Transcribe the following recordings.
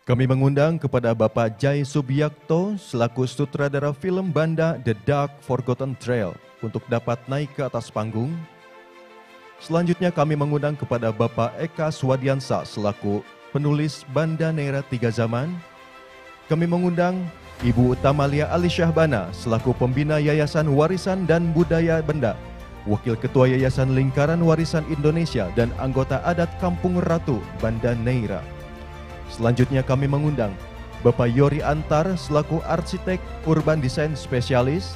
Kami mengundang kepada Bapak Jai Subiakto selaku sutradara film Banda The Dark Forgotten Trail untuk dapat naik ke atas panggung. Selanjutnya kami mengundang kepada Bapak Eka Swadiansa selaku penulis Banda Neira Tiga Zaman. Kami mengundang Ibu Tamalia Alisyahbana selaku pembina Yayasan Warisan dan Budaya Banda, Wakil Ketua Yayasan Lingkaran Warisan Indonesia dan anggota adat Kampung Ratu Banda Neira. Selanjutnya kami mengundang Bapak Yori Antar selaku arsitek urban design spesialis.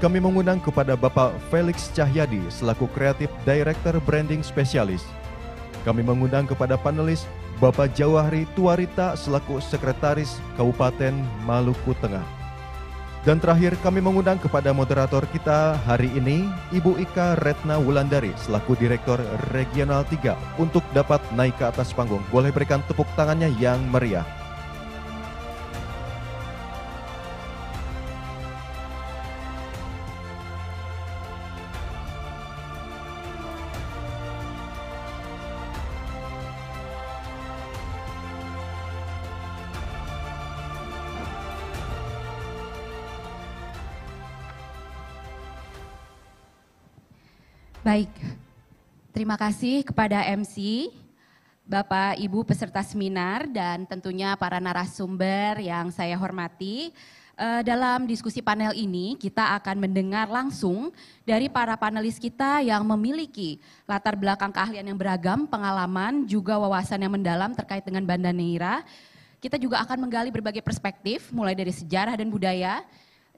Kami mengundang kepada Bapak Felix Cahyadi selaku kreatif director branding spesialis. Kami mengundang kepada panelis Bapak Jawahri Tuarita selaku sekretaris Kabupaten Maluku Tengah. Dan terakhir kami mengundang kepada moderator kita hari ini, Ibu Ika Retna Wulandari selaku Direktur Regional 3 untuk dapat naik ke atas panggung. Boleh berikan tepuk tangannya yang meriah. Baik, terima kasih kepada MC, Bapak Ibu peserta seminar, dan tentunya para narasumber yang saya hormati. Dalam diskusi panel ini kita akan mendengar langsung dari para panelis kita yang memiliki latar belakang keahlian yang beragam, pengalaman, juga wawasan yang mendalam terkait dengan Banda Neira. Kita juga akan menggali berbagai perspektif, mulai dari sejarah dan budaya,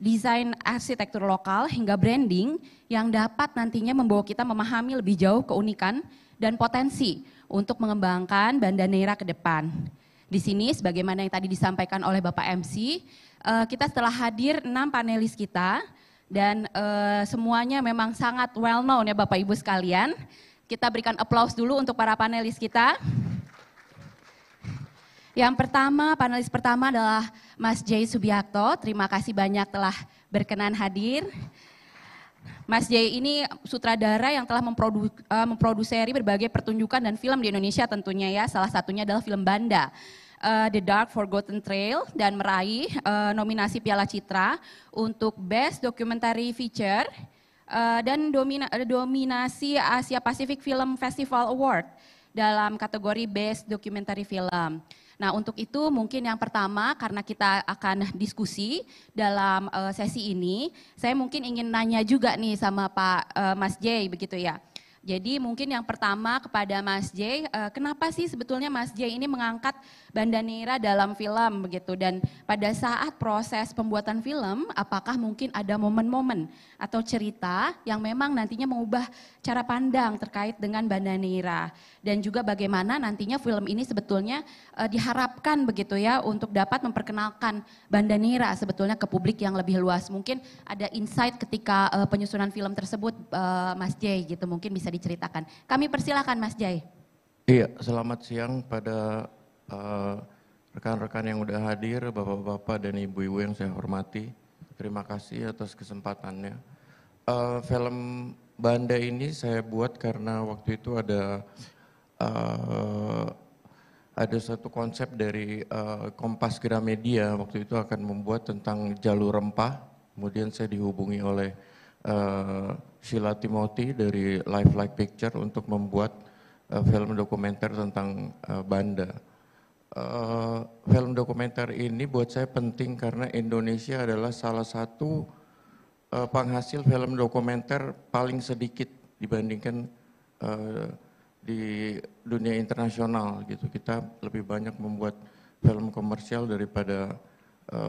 desain arsitektur lokal hingga branding yang dapat nantinya membawa kita memahami lebih jauh keunikan dan potensi untuk mengembangkan Banda Neira ke depan. Di sini sebagaimana yang tadi disampaikan oleh Bapak MC, kita telah hadir 6 panelis kita dan semuanya memang sangat well known ya Bapak Ibu sekalian. Kita berikan applause dulu untuk para panelis kita. Yang pertama, panelis pertama adalah Mas Jai Subiakto. Terima kasih banyak telah berkenan hadir. Mas Jai ini sutradara yang telah memproduseri berbagai pertunjukan dan film di Indonesia tentunya ya. Salah satunya adalah film Banda, The Dark Forgotten Trail, dan meraih nominasi Piala Citra untuk Best Documentary Feature dan dominasi Asia Pacific Film Festival Award dalam kategori Best Documentary Film. Nah untuk itu mungkin yang pertama karena kita akan diskusi dalam sesi ini, saya mungkin ingin nanya juga nih sama Pak Mas Jai begitu ya. Jadi mungkin yang pertama kepada Mas Jai, kenapa sih sebetulnya Mas Jai ini mengangkat Banda Neira dalam film begitu, dan pada saat proses pembuatan film apakah mungkin ada momen-momen atau cerita yang memang nantinya mengubah cara pandang terkait dengan Banda Neira, dan juga bagaimana nantinya film ini sebetulnya diharapkan begitu ya untuk dapat memperkenalkan Banda Neira sebetulnya ke publik yang lebih luas. Mungkin ada insight ketika penyusunan film tersebut Mas Jai gitu, mungkin bisa diceritakan. Kami persilakan Mas Jai. Iya, selamat siang pada rekan-rekan yang udah hadir, bapak-bapak dan ibu-ibu yang saya hormati. Terima kasih atas kesempatannya. Film Banda ini saya buat karena waktu itu ada satu konsep dari Kompas Gramedia waktu itu akan membuat tentang jalur rempah. Kemudian saya dihubungi oleh Sheila Timothy dari Life Like Picture untuk membuat film dokumenter tentang Banda. Film dokumenter ini buat saya penting karena Indonesia adalah salah satu penghasil film dokumenter paling sedikit dibandingkan di dunia internasional gitu. Kita lebih banyak membuat film komersial daripada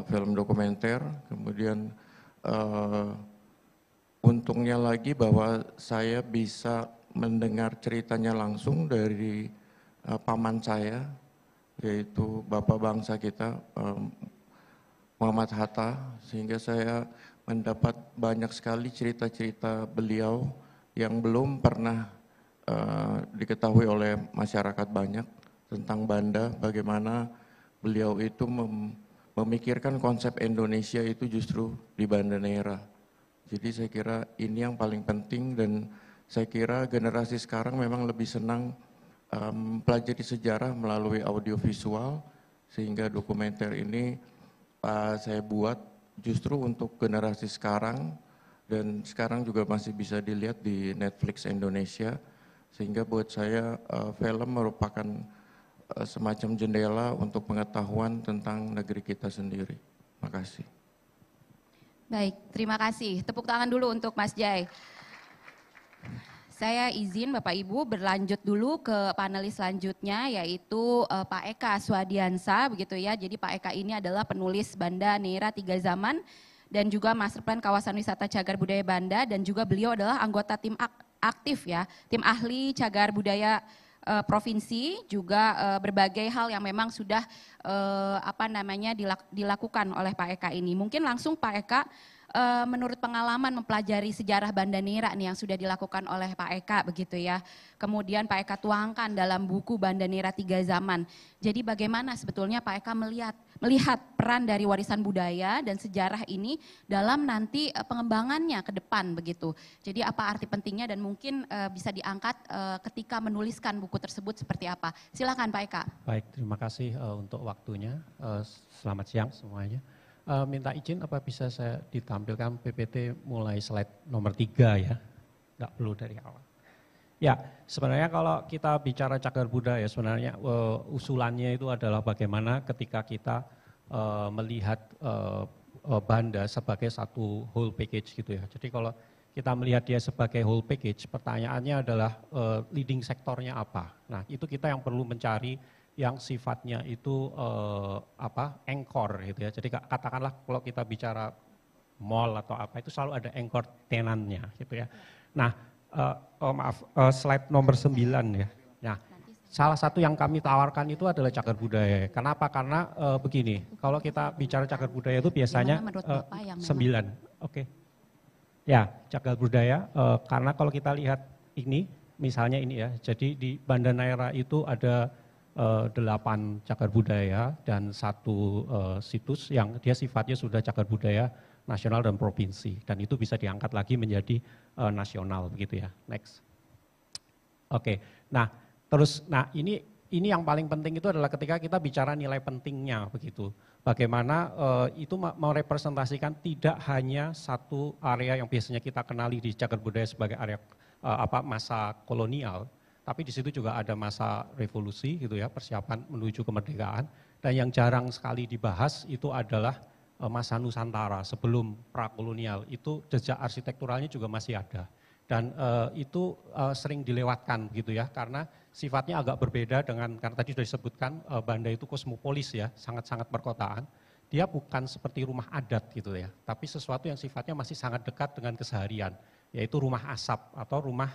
film dokumenter. Kemudian untungnya lagi bahwa saya bisa mendengar ceritanya langsung dari paman saya, yaitu bapak bangsa kita Muhammad Hatta, sehingga saya mendapat banyak sekali cerita-cerita beliau yang belum pernah diketahui oleh masyarakat banyak tentang Banda, bagaimana beliau itu memikirkan konsep Indonesia itu justru di Banda Neira. Jadi saya kira ini yang paling penting, dan saya kira generasi sekarang memang lebih senang pelajari sejarah melalui audiovisual, sehingga dokumenter ini saya buat justru untuk generasi sekarang, dan sekarang juga masih bisa dilihat di Netflix Indonesia, sehingga buat saya film merupakan semacam jendela untuk pengetahuan tentang negeri kita sendiri. Makasih. Baik, terima kasih. Tepuk tangan dulu untuk Mas Jai. Saya izin Bapak Ibu berlanjut dulu ke panelis selanjutnya, yaitu Pak Eka Swadiansa, begitu ya. Jadi Pak Eka ini adalah penulis Banda Neira Tiga Zaman dan juga Master Plan Kawasan Wisata Cagar Budaya Banda, dan juga beliau adalah anggota tim aktif ya, tim ahli cagar budaya provinsi, juga berbagai hal yang memang sudah dilakukan oleh Pak Eka ini. Mungkin langsung Pak Eka, menurut pengalaman mempelajari sejarah Banda Neira nih yang sudah dilakukan oleh Pak Eka begitu ya. Kemudian Pak Eka tuangkan dalam buku Banda Neira Tiga Zaman. Jadi bagaimana sebetulnya Pak Eka melihat peran dari warisan budaya dan sejarah ini dalam nanti pengembangannya ke depan begitu. Jadi apa arti pentingnya dan mungkin bisa diangkat ketika menuliskan buku tersebut seperti apa. Silakan Pak Eka. Baik, terima kasih untuk waktunya. Selamat siang semuanya. Minta izin apa bisa saya ditampilkan PPT mulai slide nomor 3 ya, nggak perlu dari awal. Ya, sebenarnya kalau kita bicara cagar budaya sebenarnya usulannya itu adalah bagaimana ketika kita melihat Banda sebagai satu whole package gitu ya. Jadi kalau kita melihat dia sebagai whole package, pertanyaannya adalah leading sektornya apa. Nah itu kita yang perlu mencari yang sifatnya itu anchor gitu ya. Jadi katakanlah kalau kita bicara mall atau apa itu selalu ada anchor tenannya gitu ya. Nah slide nomor 9 ya. Nah salah satu yang kami tawarkan itu adalah cagar budaya. Kenapa? Karena begini, kalau kita bicara cagar budaya itu biasanya 9. Oke. Ya, cagar budaya karena kalau kita lihat ini, misalnya ini ya. Jadi di Banda Neira itu ada 8 cagar budaya dan 1 situs yang dia sifatnya sudah cagar budaya nasional dan provinsi, dan itu bisa diangkat lagi menjadi nasional begitu ya. Next. Oke. Nah, terus ini yang paling penting itu adalah ketika kita bicara nilai pentingnya begitu. Bagaimana itu merepresentasikan tidak hanya satu area yang biasanya kita kenali di cagar budaya sebagai area masa kolonial, tapi di situ juga ada masa revolusi gitu ya, persiapan menuju kemerdekaan, dan yang jarang sekali dibahas itu adalah masa Nusantara sebelum prakolonial, itu jejak arsitekturalnya juga masih ada. Dan itu sering dilewatkan gitu ya, karena sifatnya agak berbeda dengan, karena tadi sudah disebutkan Banda itu kosmopolis ya, sangat-sangat perkotaan. Dia bukan seperti rumah adat gitu ya, tapi sesuatu yang sifatnya masih sangat dekat dengan keseharian, yaitu rumah asap atau rumah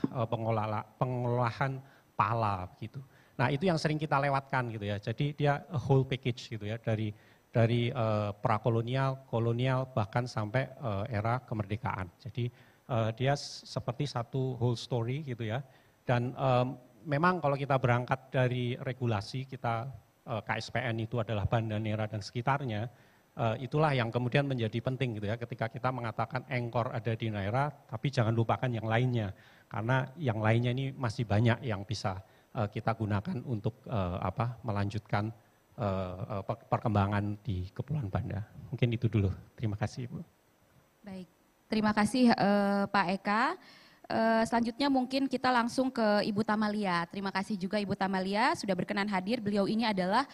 pengolahan pala gitu. Nah itu yang sering kita lewatkan gitu ya, jadi dia a whole package gitu ya, dari prakolonial, kolonial, bahkan sampai era kemerdekaan. Jadi dia seperti satu whole story gitu ya. Dan memang kalau kita berangkat dari regulasi kita, KSPN itu adalah Banda Neira dan sekitarnya, itulah yang kemudian menjadi penting gitu ya, ketika kita mengatakan anchor ada di Neira, tapi jangan lupakan yang lainnya, karena yang lainnya ini masih banyak yang bisa kita gunakan untuk melanjutkan perkembangan di Kepulauan Banda. Mungkin itu dulu. Terima kasih Ibu. Baik, terima kasih Pak Eka. Selanjutnya mungkin kita langsung ke Ibu Tamalia. Terima kasih juga Ibu Tamalia sudah berkenan hadir. Beliau ini adalah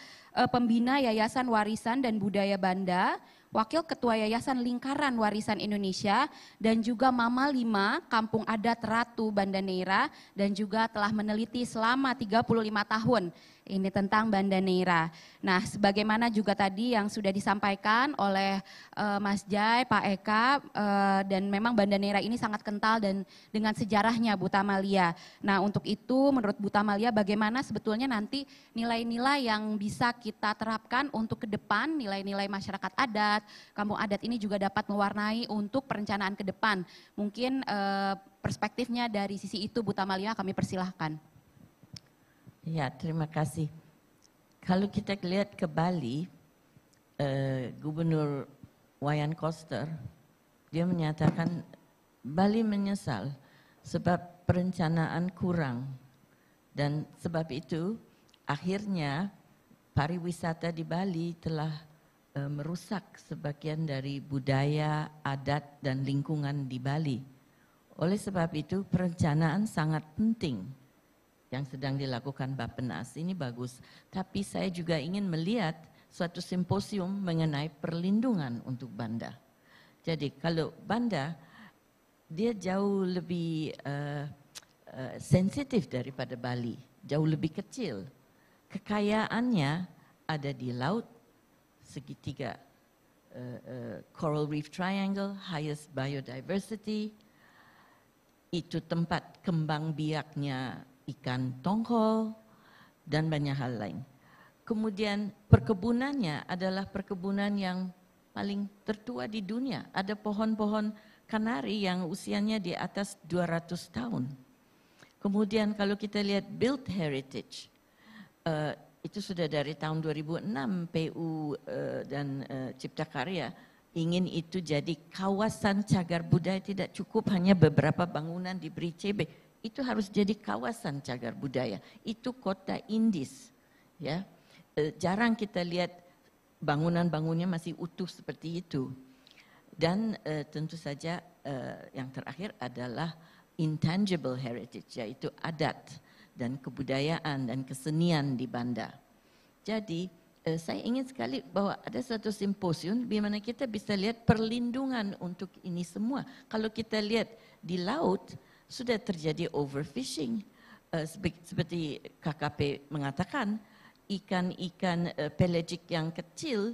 pembina Yayasan Warisan dan Budaya Banda, Wakil Ketua Yayasan Lingkaran Warisan Indonesia, dan juga Mama 5 Kampung Adat Ratu Banda Neira, dan juga telah meneliti selama 35 tahun ini tentang Banda Neira. Nah, sebagaimana juga tadi yang sudah disampaikan oleh Mas Jai, Pak Eka, dan memang Banda Neira ini sangat kental dan dengan sejarahnya Bu Tamalia. Nah, untuk itu menurut Bu Tamalia bagaimana sebetulnya nanti nilai-nilai yang bisa kita terapkan untuk ke depan, nilai-nilai masyarakat adat, kampung adat ini juga dapat mewarnai untuk perencanaan ke depan. Mungkin perspektifnya dari sisi itu Bu Tamalia kami persilahkan. Ya, terima kasih. Kalau kita lihat ke Bali, Gubernur Wayan Koster, dia menyatakan Bali menyesal sebab perencanaan kurang. Dan sebab itu akhirnya pariwisata di Bali telah merusak sebagian dari budaya, adat, dan lingkungan di Bali. Oleh sebab itu, perencanaan sangat penting yang sedang dilakukan Bappenas. Ini bagus, tapi saya juga ingin melihat suatu simposium mengenai perlindungan untuk Banda. Jadi kalau Banda, dia jauh lebih sensitif daripada Bali, jauh lebih kecil. Kekayaannya ada di laut, segitiga Coral Reef Triangle, highest biodiversity, itu tempat kembang biaknya ikan tongkol, dan banyak hal lain. Kemudian perkebunannya adalah perkebunan yang paling tertua di dunia. Ada pohon-pohon kanari yang usianya di atas 200 tahun. Kemudian kalau kita lihat built heritage, itu sudah dari tahun 2006 PU dan Cipta Karya ingin itu jadi kawasan cagar budaya, tidak cukup hanya beberapa bangunan diberi CB. Itu harus jadi kawasan cagar budaya. Itu kota Indis, ya. Jarang kita lihat bangunan-bangunnya masih utuh seperti itu. Dan tentu saja yang terakhir adalah intangible heritage, yaitu adat dan kebudayaan dan kesenian di Banda. Jadi saya ingin sekali bahwa ada satu simposium di mana kita bisa lihat perlindungan untuk ini semua. Kalau kita lihat di laut sudah terjadi overfishing, seperti KKP mengatakan, ikan-ikan pelagic yang kecil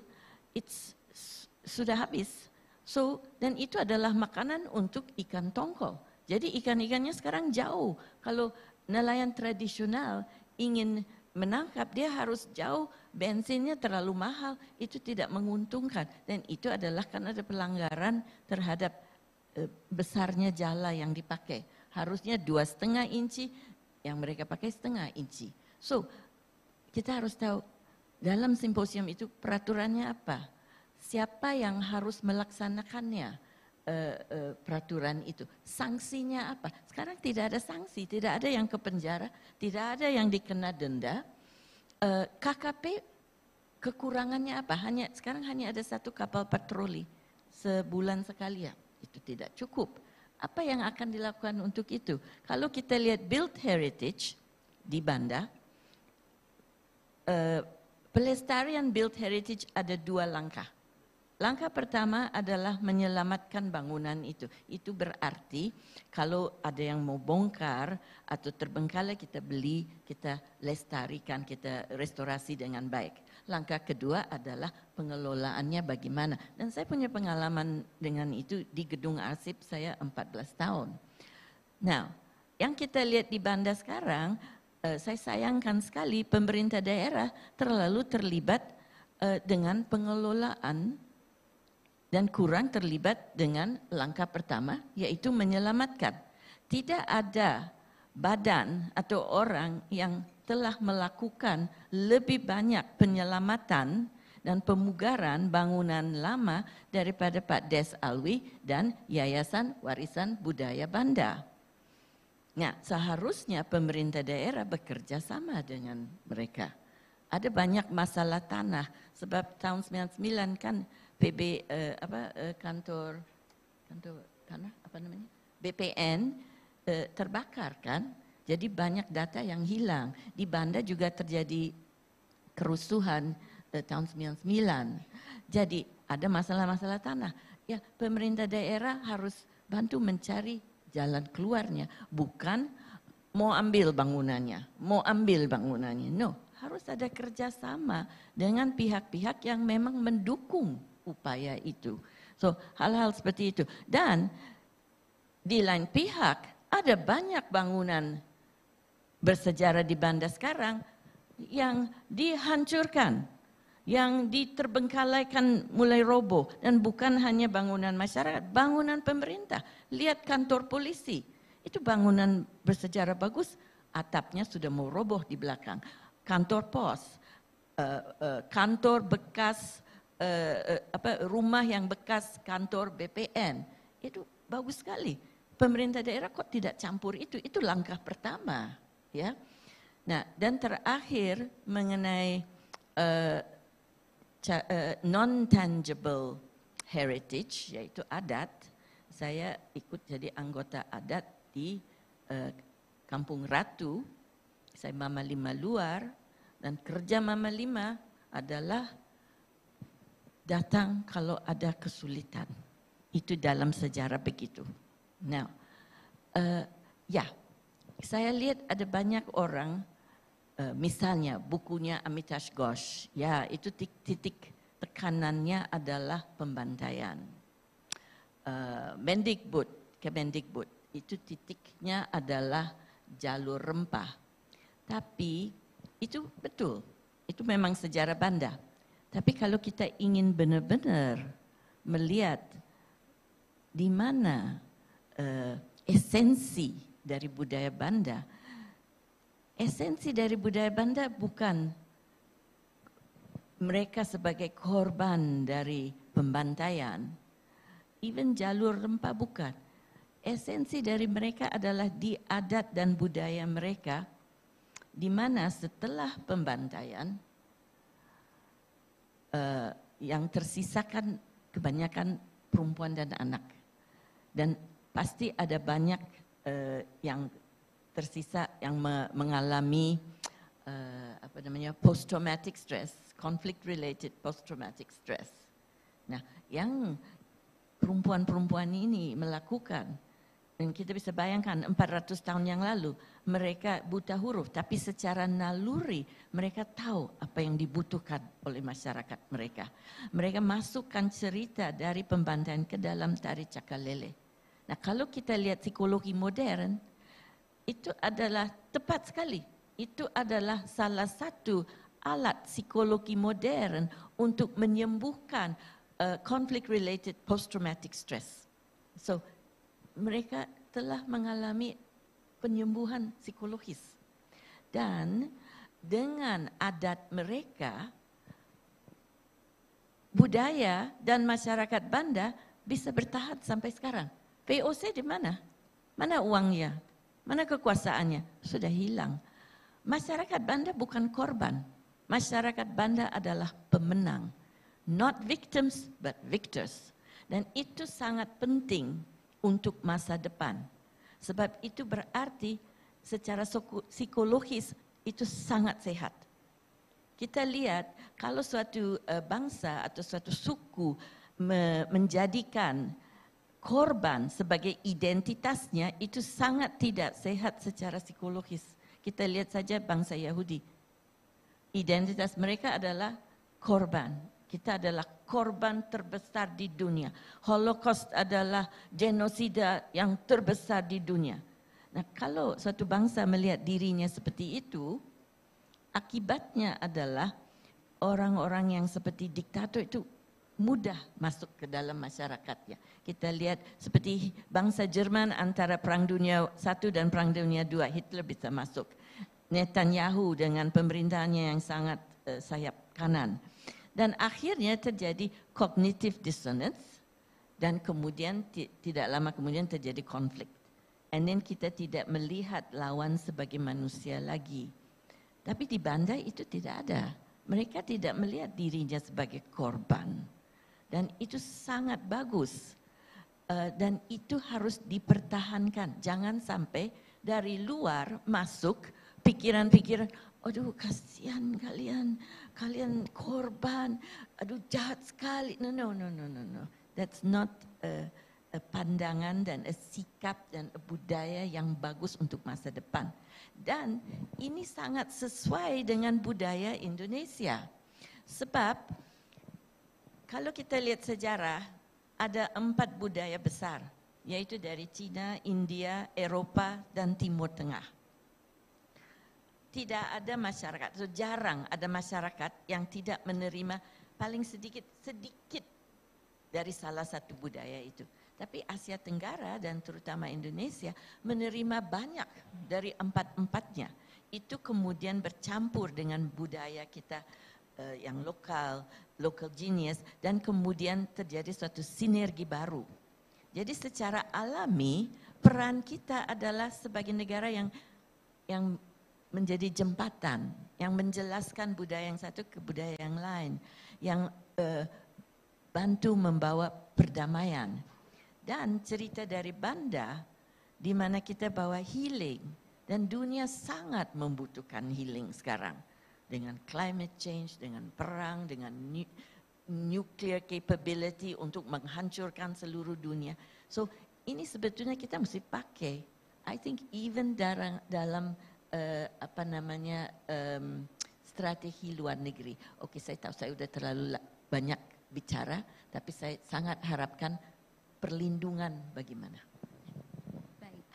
sudah habis. So, dan itu adalah makanan untuk ikan tongkol. Jadi ikan-ikannya sekarang jauh. Kalau nelayan tradisional ingin menangkap, dia harus jauh, bensinnya terlalu mahal, itu tidak menguntungkan. Dan itu adalah karena ada pelanggaran terhadap besarnya jala yang dipakai. Harusnya 2,5 inci, yang mereka pakai 0,5 inci. So, kita harus tahu dalam simposium itu peraturannya apa, siapa yang harus melaksanakannya peraturan itu, sanksinya apa. Sekarang tidak ada sanksi, tidak ada yang ke penjara, tidak ada yang dikena denda. KKP kekurangannya apa? Sekarang hanya ada 1 kapal patroli sebulan sekali, ya. Itu tidak cukup. Apa yang akan dilakukan untuk itu? Kalau kita lihat built heritage di Banda, pelestarian built heritage ada 2 langkah. Langkah pertama adalah menyelamatkan bangunan itu. Itu berarti kalau ada yang mau bongkar atau terbengkalai, kita beli, kita lestarikan, kita restorasi dengan baik. Langkah kedua adalah pengelolaannya bagaimana. Dan saya punya pengalaman dengan itu di gedung arsip saya 14 tahun. Nah, yang kita lihat di Banda sekarang, saya sayangkan sekali pemerintah daerah terlalu terlibat dengan pengelolaan dan kurang terlibat dengan langkah pertama, yaitu menyelamatkan. Tidak ada badan atau orang yang telah melakukan lebih banyak penyelamatan dan pemugaran bangunan lama daripada Pak Des Alwi dan Yayasan Warisan Budaya Banda. Nah, seharusnya pemerintah daerah bekerja sama dengan mereka. Ada banyak masalah tanah, sebab tahun 99 kan kantor tanah BPN terbakar kan, jadi banyak data yang hilang. Di Banda juga terjadi kerusuhan tahun 99. Jadi ada masalah-masalah tanah. Ya, pemerintah daerah harus bantu mencari jalan keluarnya, bukan mau ambil bangunannya, No, harus ada kerjasama dengan pihak-pihak yang memang mendukung upaya itu. So, hal-hal seperti itu. Dan di lain pihak, ada banyak bangunan bersejarah di Banda sekarang yang dihancurkan, yang diterbengkalaikan mulai roboh. Dan bukan hanya bangunan masyarakat, bangunan pemerintah. Lihat kantor polisi, itu bangunan bersejarah bagus, atapnya sudah mau roboh di belakang. Kantor pos, kantor bekas, rumah yang bekas kantor BPN, itu bagus sekali. Pemerintah daerah kok tidak campur itu langkah pertama, ya. Nah, dan terakhir mengenai non-tangible heritage, yaitu adat. Saya ikut jadi anggota adat di Kampung Ratu. Saya Mama Lima luar, dan kerja Mama Lima adalah datang kalau ada kesulitan. Itu dalam sejarah begitu. Now, saya lihat ada banyak orang, misalnya bukunya Amitash Ghosh, ya itu titik tekanannya adalah pembantaian. Kemendikbud, itu titiknya adalah jalur rempah. Tapi itu betul, itu memang sejarah Banda. Tapi kalau kita ingin benar-benar melihat di mana esensi dari budaya Banda, esensi dari budaya Banda bukan mereka sebagai korban dari pembantaian, even jalur rempah bukan. Esensi dari mereka adalah di adat dan budaya mereka, di mana setelah pembantaian yang tersisakan kebanyakan perempuan dan anak, dan pasti ada banyak yang tersisa yang mengalami post traumatic stress, conflict related post traumatic stress. Nah, yang perempuan-perempuan ini melakukan, dan kita bisa bayangkan 400 tahun yang lalu mereka buta huruf, tapi secara naluri mereka tahu apa yang dibutuhkan oleh masyarakat mereka. Mereka masukkan cerita dari pembantaian ke dalam tari Cakalele. Nah, kalau kita lihat psikologi modern, itu adalah tepat sekali. Itu adalah salah satu alat psikologi modern untuk menyembuhkan conflict related post traumatic stress. So, mereka telah mengalami penyembuhan psikologis. Dan dengan adat mereka, budaya dan masyarakat Banda bisa bertahan sampai sekarang. VOC di mana? Mana uangnya? Mana kekuasaannya? Sudah hilang. Masyarakat Banda bukan korban. Masyarakat Banda adalah pemenang. Not victims, but victors. Dan itu sangat penting untuk masa depan. Sebab itu berarti secara psikologis itu sangat sehat. Kita lihat kalau suatu bangsa atau suatu suku menjadikan korban sebagai identitasnya, itu sangat tidak sehat secara psikologis. Kita lihat saja bangsa Yahudi. Identitas mereka adalah korban. Kita adalah korban terbesar di dunia. Holocaust adalah genosida yang terbesar di dunia. Nah, kalau suatu bangsa melihat dirinya seperti itu, akibatnya adalah orang-orang yang seperti diktator itu mudah masuk ke dalam masyarakatnya. Kita lihat seperti bangsa Jerman antara Perang Dunia I dan Perang Dunia II, Hitler bisa masuk. Netanyahu dengan pemerintahannya yang sangat sayap kanan. Dan akhirnya terjadi cognitive dissonance, dan kemudian tidak lama kemudian terjadi konflik. And then kita tidak melihat lawan sebagai manusia lagi. Tapi di Banda itu tidak ada. Mereka tidak melihat dirinya sebagai korban. Dan itu sangat bagus. Dan itu harus dipertahankan. Jangan sampai dari luar masuk pikiran-pikiran, aduh kasihan kalian korban, aduh jahat sekali. No. That's not a pandangan dan a sikap dan a budaya yang bagus untuk masa depan. Dan ini sangat sesuai dengan budaya Indonesia. Sebab kalau kita lihat sejarah, ada 4 budaya besar, yaitu dari Cina, India, Eropa, dan Timur Tengah. Tidak ada masyarakat, so jarang ada masyarakat yang tidak menerima paling sedikit dari salah satu budaya itu. Tapi Asia Tenggara dan terutama Indonesia menerima banyak dari 4-empatnya. Itu kemudian bercampur dengan budaya kita yang local genius, dan kemudian terjadi suatu sinergi baru. Jadi secara alami peran kita adalah sebagai negara yang menjadi jembatan yang menjelaskan budaya yang satu ke budaya yang lain, yang bantu membawa perdamaian. Dan cerita dari Banda, di mana kita bawa healing, dan dunia sangat membutuhkan healing sekarang. Dengan climate change, dengan perang, dengan nuclear capability untuk menghancurkan seluruh dunia. So ini sebetulnya kita mesti pakai. I think even dalam strategi luar negeri. Oke, saya tahu saya sudah terlalu banyak bicara, tapi saya sangat harapkan perlindungan bagaimana. Baik.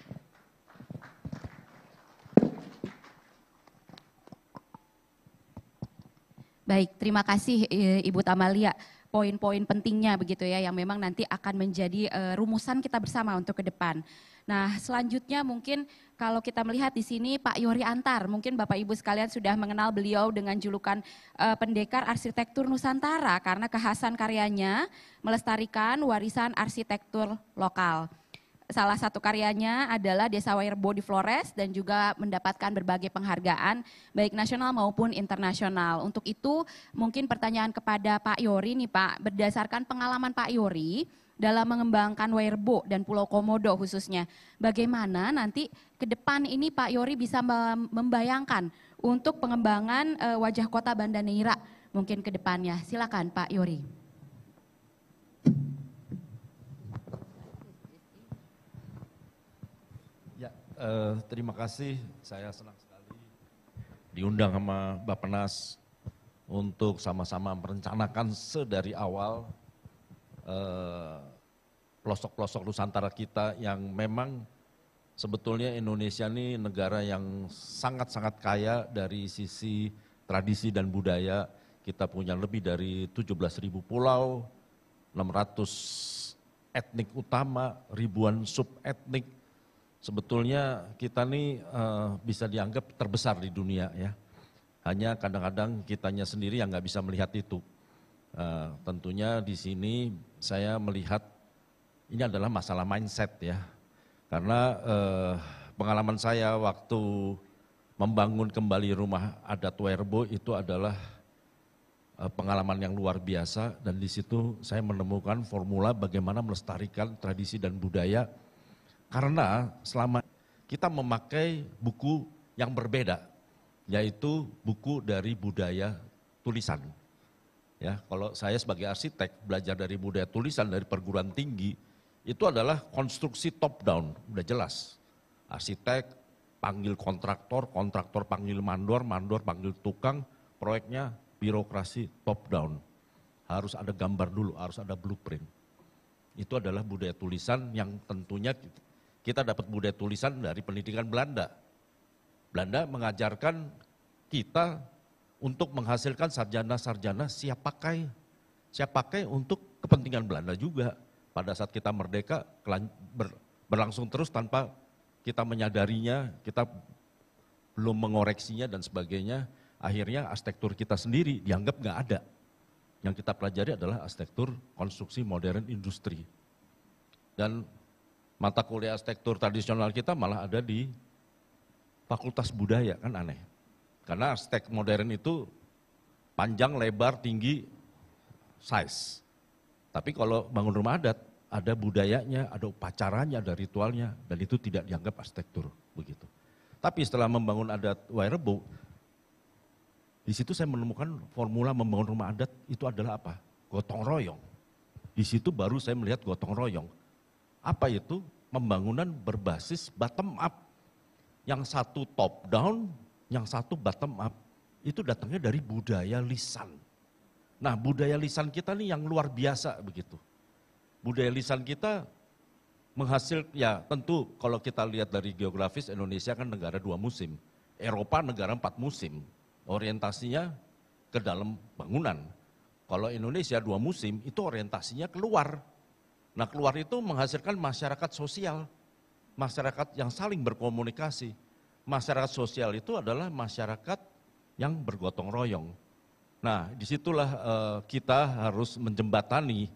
Baik, terima kasih Ibu Tamalia. Poin-poin pentingnya begitu ya, yang memang nanti akan menjadi rumusan kita bersama untuk ke depan. Nah, selanjutnya mungkin kalau kita melihat di sini Pak Yori Antar, mungkin Bapak Ibu sekalian sudah mengenal beliau dengan julukan pendekar arsitektur Nusantara karena kekhasan karyanya melestarikan warisan arsitektur lokal. Salah satu karyanya adalah Desa Wairebo di Flores dan juga mendapatkan berbagai penghargaan baik nasional maupun internasional. Untuk itu mungkin pertanyaan kepada Pak Yori nih Pak, berdasarkan pengalaman Pak Yori dalam mengembangkan Wairebo dan Pulau Komodo khususnya, bagaimana nanti ke depan ini Pak Yori bisa membayangkan untuk pengembangan wajah kota Banda Neira mungkin ke depannya. Silakan Pak Yori. Terima kasih, saya senang sekali diundang sama Bappenas untuk sama-sama merencanakan sedari awal pelosok-pelosok Nusantara kita yang memang sebetulnya Indonesia ini negara yang sangat-sangat kaya dari sisi tradisi dan budaya. Kita punya lebih dari 17.000 pulau, 600 etnik utama, ribuan sub-etnik. Sebetulnya kita nih bisa dianggap terbesar di dunia ya. Hanya kadang-kadang kitanya sendiri yang nggak bisa melihat itu. Tentunya di sini saya melihat ini adalah masalah mindset ya. Karena pengalaman saya waktu membangun kembali rumah adat Wairebo itu adalah pengalaman yang luar biasa. Dan di situ saya menemukan formula bagaimana melestarikan tradisi dan budaya. Karena selama kita memakai buku yang berbeda, yaitu buku dari budaya tulisan. Ya, kalau saya sebagai arsitek belajar dari budaya tulisan dari perguruan tinggi, itu adalah konstruksi top down, udah jelas. Arsitek panggil kontraktor, kontraktor panggil mandor, mandor panggil tukang, proyeknya birokrasi top down. Harus ada gambar dulu, harus ada blueprint. Itu adalah budaya tulisan yang tentunya kita dapat budaya tulisan dari pendidikan Belanda. Belanda mengajarkan kita untuk menghasilkan sarjana-sarjana siap pakai untuk kepentingan Belanda juga. Pada saat kita merdeka berlangsung terus tanpa kita menyadarinya, kita belum mengoreksinya dan sebagainya. Akhirnya arsitektur kita sendiri dianggap nggak ada. Yang kita pelajari adalah arsitektur konstruksi modern industri. Dan mata kuliah arsitektur tradisional kita malah ada di Fakultas Budaya, kan aneh. Karena arsitek modern itu panjang, lebar, tinggi, size. Tapi kalau bangun rumah adat, ada budayanya, ada upacaranya, ada ritualnya, dan itu tidak dianggap arsitektur begitu. Tapi setelah membangun adat Wairebo, di situ saya menemukan formula membangun rumah adat itu adalah apa? Gotong royong. Di situ baru saya melihat gotong royong. Apa itu? Pembangunan berbasis bottom up. Yang satu top down, yang satu bottom up. Itu datangnya dari budaya lisan. Nah, budaya lisan kita nih yang luar biasa begitu. Budaya lisan kita menghasil, ya tentu kalau kita lihat dari geografis Indonesia kan negara 2 musim. Eropa negara 4 musim. Orientasinya ke dalam bangunan. Kalau Indonesia 2 musim itu orientasinya keluar. Nah, keluar itu menghasilkan masyarakat sosial, masyarakat yang saling berkomunikasi. Masyarakat sosial itu adalah masyarakat yang bergotong royong. Nah, disitulah kita harus menjembatani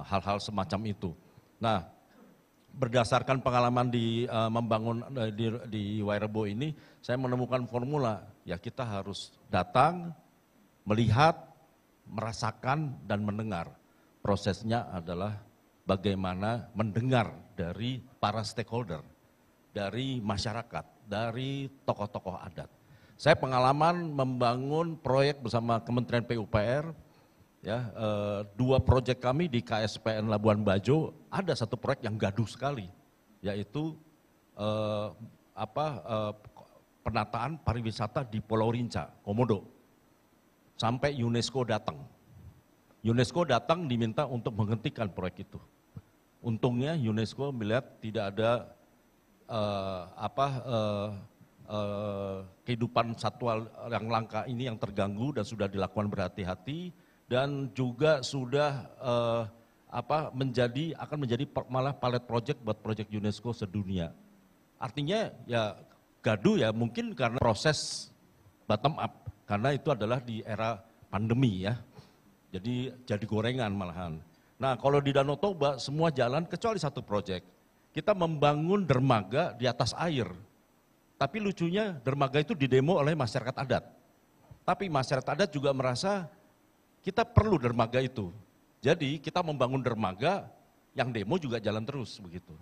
hal-hal semacam itu. Nah, berdasarkan pengalaman di membangun di Wairebo ini, saya menemukan formula, ya kita harus datang, melihat, merasakan, dan mendengar. Prosesnya adalah bagaimana mendengar dari para stakeholder, dari masyarakat, dari tokoh-tokoh adat. Saya pengalaman membangun proyek bersama Kementerian PUPR, ya, 2 proyek kami di KSPN Labuan Bajo, ada satu proyek yang gaduh sekali, yaitu penataan pariwisata di Pulau Rinca, Komodo, sampai UNESCO datang. UNESCO datang diminta untuk menghentikan proyek itu. Untungnya UNESCO melihat tidak ada kehidupan satwa yang langka ini yang terganggu dan sudah dilakukan berhati-hati, dan juga sudah akan menjadi malah pilot project buat project UNESCO sedunia. Artinya ya gaduh ya mungkin karena proses bottom up, karena itu adalah di era pandemi ya. Jadi gorengan malahan. Nah kalau di Danau Toba semua jalan kecuali satu project. Kita membangun dermaga di atas air. Tapi lucunya dermaga itu didemo oleh masyarakat adat. Tapi masyarakat adat juga merasa kita perlu dermaga itu. Jadi kita membangun dermaga, yang demo juga jalan terus begitu.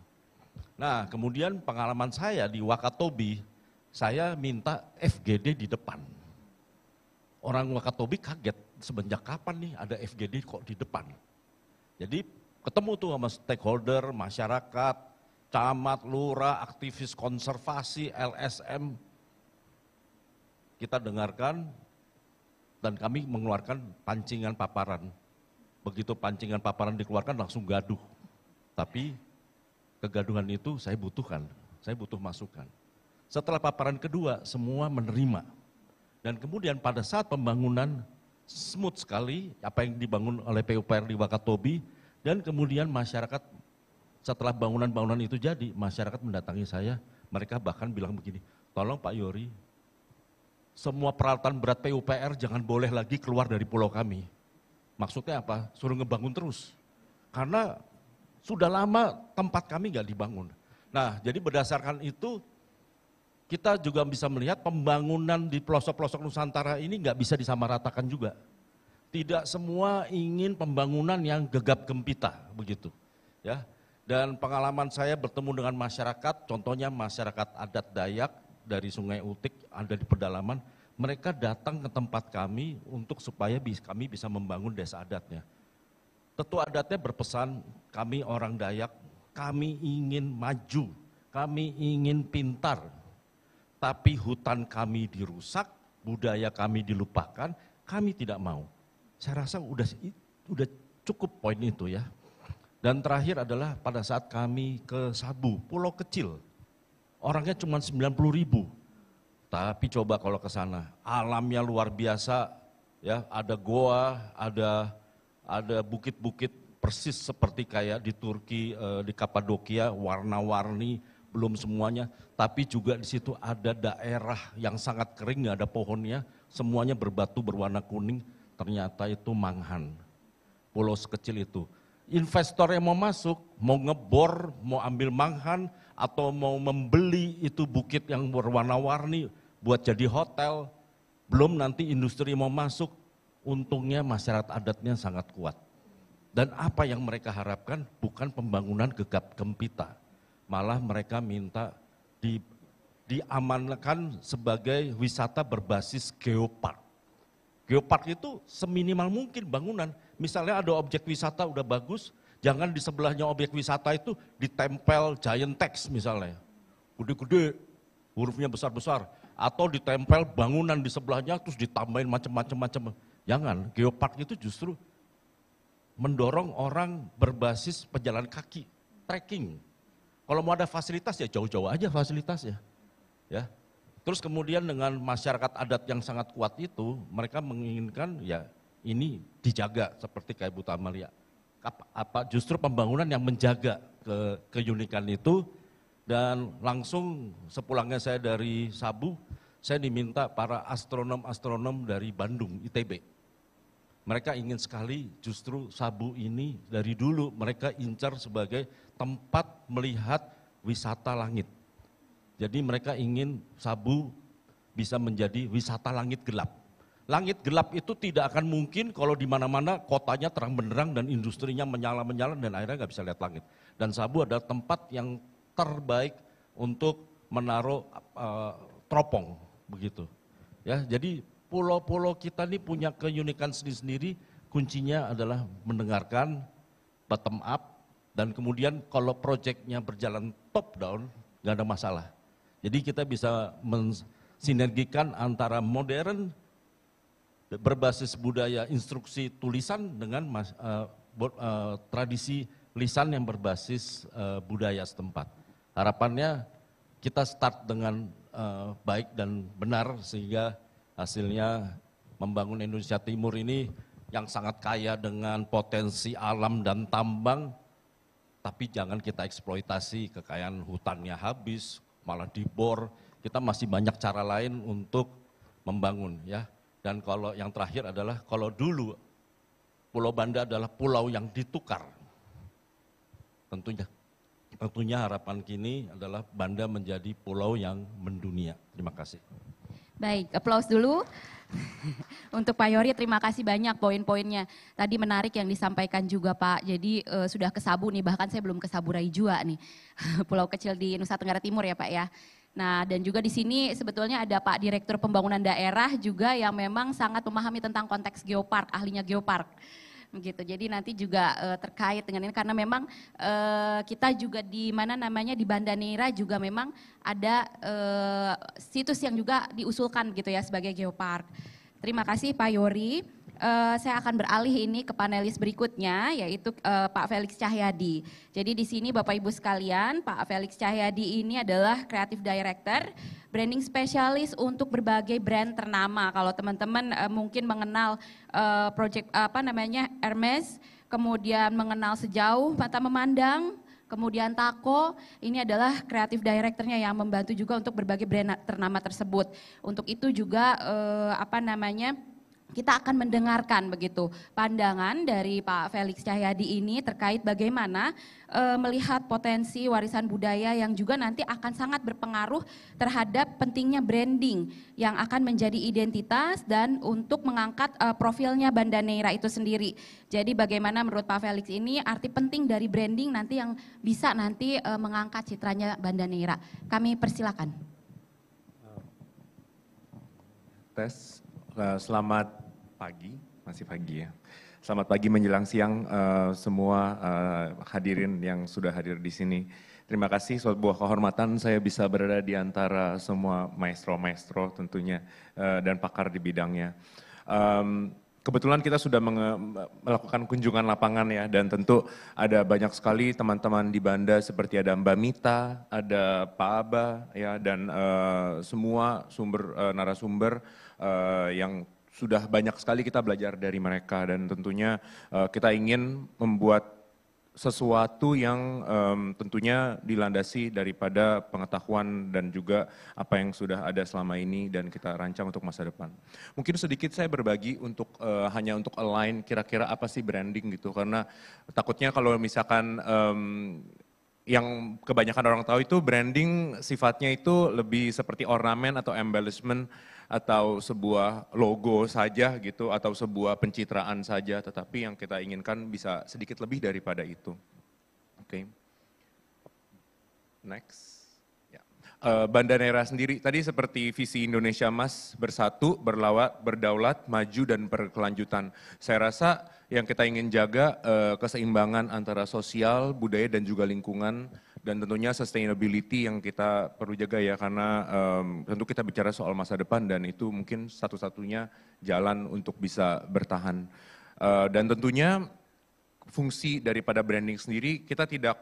Nah kemudian pengalaman saya di Wakatobi, saya minta FGD di depan. Orang Wakatobi kaget, semenjak kapan nih ada FGD kok di depan. Jadi ketemu tuh sama stakeholder, masyarakat, camat, lurah, aktivis konservasi, LSM. Kita dengarkan dan kami mengeluarkan pancingan paparan. Begitu pancingan paparan dikeluarkan langsung gaduh. Tapi kegaduhan itu saya butuhkan, saya butuh masukan. Setelah paparan kedua semua menerima. Dan kemudian pada saat pembangunan smooth sekali apa yang dibangun oleh PUPR di Wakatobi, dan kemudian masyarakat setelah bangunan-bangunan itu jadi, masyarakat mendatangi saya, mereka bahkan bilang begini, tolong Pak Yoris, semua peralatan berat PUPR jangan boleh lagi keluar dari pulau kami. Maksudnya apa? Suruh ngebangun terus. Karena sudah lama tempat kami nggak dibangun. Nah jadi berdasarkan itu, kita juga bisa melihat pembangunan di pelosok-pelosok Nusantara ini nggak bisa disamaratakan juga. Tidak semua ingin pembangunan yang gegap gempita, begitu. Ya. Dan pengalaman saya bertemu dengan masyarakat, contohnya masyarakat adat Dayak dari Sungai Utik, ada di pedalaman, mereka datang ke tempat kami untuk supaya kami bisa membangun desa adatnya. Tetua adatnya berpesan, kami orang Dayak, kami ingin maju, kami ingin pintar, tapi hutan kami dirusak, budaya kami dilupakan, kami tidak mau. Saya rasa udah cukup poin itu ya. Dan terakhir adalah pada saat kami ke Sabu, pulau kecil, orangnya cuma 90.000. Tapi coba kalau ke sana, alamnya luar biasa, ya ada goa, ada bukit-bukit persis seperti kayak di Turki, di Kapadokia, warna-warni, belum semuanya. Tapi juga di situ ada daerah yang sangat kering, nggak ada pohonnya, semuanya berbatu berwarna kuning. Ternyata itu Manghan, pulau sekecil itu. Investor yang mau masuk, mau ngebor, mau ambil Manghan, atau mau membeli itu bukit yang berwarna-warni buat jadi hotel, belum nanti industri mau masuk, untungnya masyarakat adatnya sangat kuat. Dan apa yang mereka harapkan bukan pembangunan gegap gempita, malah mereka minta diamankan sebagai wisata berbasis geopark. Geopark itu seminimal mungkin bangunan. Misalnya ada objek wisata udah bagus, jangan di sebelahnya objek wisata itu ditempel giant text misalnya. Gede-gede, hurufnya besar-besar. Atau ditempel bangunan di sebelahnya terus ditambahin macam-macam. Jangan, geopark itu justru mendorong orang berbasis pejalan kaki, trekking. Kalau mau ada fasilitas ya jauh-jauh aja fasilitasnya. Ya. Terus kemudian dengan masyarakat adat yang sangat kuat itu, mereka menginginkan ya ini dijaga seperti kayak Bu Tamalia. Justru pembangunan yang menjaga keunikan itu. Dan langsung sepulangnya saya dari Sabu, saya diminta para astronom-astronom dari Bandung, ITB. Mereka ingin sekali justru Sabu ini dari dulu mereka incar sebagai tempat melihat wisata langit. Jadi mereka ingin Sabu bisa menjadi wisata langit gelap. Langit gelap itu tidak akan mungkin kalau di mana-mana kotanya terang benderang dan industrinya menyala-menyala dan akhirnya nggak bisa lihat langit. Dan Sabu adalah tempat yang terbaik untuk menaruh teropong begitu. Ya, jadi pulau-pulau kita ini punya keunikan sendiri-sendiri. Kuncinya adalah mendengarkan bottom up dan kemudian kalau proyeknya berjalan top down nggak ada masalah. Jadi kita bisa mensinergikan antara modern berbasis budaya instruksi tulisan dengan tradisi lisan yang berbasis budaya setempat. Harapannya kita start dengan baik dan benar sehingga hasilnya membangun Indonesia Timur ini yang sangat kaya dengan potensi alam dan tambang, tapi jangan kita eksploitasi kekayaan hutannya habis, malah dibor. Kita masih banyak cara lain untuk membangun ya. Dan kalau yang terakhir adalah kalau dulu Pulau Banda adalah pulau yang ditukar. Tentunya harapan kini adalah Banda menjadi pulau yang mendunia. Terima kasih. Baik, aplaus dulu untuk Pak Yory, terima kasih banyak poin-poinnya. Tadi menarik yang disampaikan juga Pak, jadi sudah ke Sabu nih, bahkan saya belum ke Saburai Jua nih, pulau kecil di Nusa Tenggara Timur ya Pak ya. Nah dan juga di sini sebetulnya ada Pak Direktur Pembangunan Daerah juga yang memang sangat memahami tentang konteks geopark, ahlinya geopark. Begitu. Jadi nanti juga terkait dengan ini karena memang kita juga di mana namanya di Banda Neira juga memang ada situs yang juga diusulkan gitu ya sebagai geopark. Terima kasih Pak Yory. Saya akan beralih ini ke panelis berikutnya yaitu Pak Felix Cahyadi. Jadi di sini Bapak Ibu sekalian, Pak Felix Cahyadi ini adalah Creative Director, branding spesialis untuk berbagai brand ternama. Kalau teman-teman mungkin mengenal project Hermes, kemudian mengenal Sejauh Mata Memandang, kemudian Tako, ini adalah kreatif directornya yang membantu juga untuk berbagai brand ternama tersebut. Untuk itu juga kita akan mendengarkan begitu pandangan dari Pak Felix Cahyadi ini terkait bagaimana melihat potensi warisan budaya yang juga nanti akan sangat berpengaruh terhadap pentingnya branding yang akan menjadi identitas dan untuk mengangkat profilnya Banda Neira itu sendiri. Jadi bagaimana menurut Pak Felix ini arti penting dari branding nanti yang bisa nanti mengangkat citranya Banda Neira. Kami persilakan. Tes, selamat pagi, masih pagi ya. Selamat pagi menjelang siang semua hadirin yang sudah hadir di sini. Terima kasih, sebuah kehormatan saya bisa berada di antara semua maestro-maestro tentunya dan pakar di bidangnya. Kebetulan kita sudah melakukan kunjungan lapangan ya dan tentu ada banyak sekali teman-teman di Banda seperti ada Mbak Mita, ada Pak Aba ya dan semua narasumber yang sudah banyak sekali kita belajar dari mereka dan tentunya kita ingin membuat sesuatu yang tentunya dilandasi daripada pengetahuan dan juga apa yang sudah ada selama ini dan kita rancang untuk masa depan. Mungkin sedikit saya berbagi untuk hanya untuk align kira-kira apa sih branding gitu karena takutnya kalau misalkan yang kebanyakan orang tahu itu branding sifatnya itu lebih seperti ornamen atau embellishment atau sebuah logo saja gitu atau sebuah pencitraan saja tetapi yang kita inginkan bisa sedikit lebih daripada itu. Oke. Next. Ya. Banda Neira sendiri tadi seperti visi Indonesia Emas bersatu, berdaulat, maju dan berkelanjutan. Saya rasa yang kita ingin jaga keseimbangan antara sosial, budaya dan juga lingkungan dan tentunya sustainability yang kita perlu jaga ya karena tentu kita bicara soal masa depan dan itu mungkin satu-satunya jalan untuk bisa bertahan. Dan tentunya fungsi daripada branding sendiri kita tidak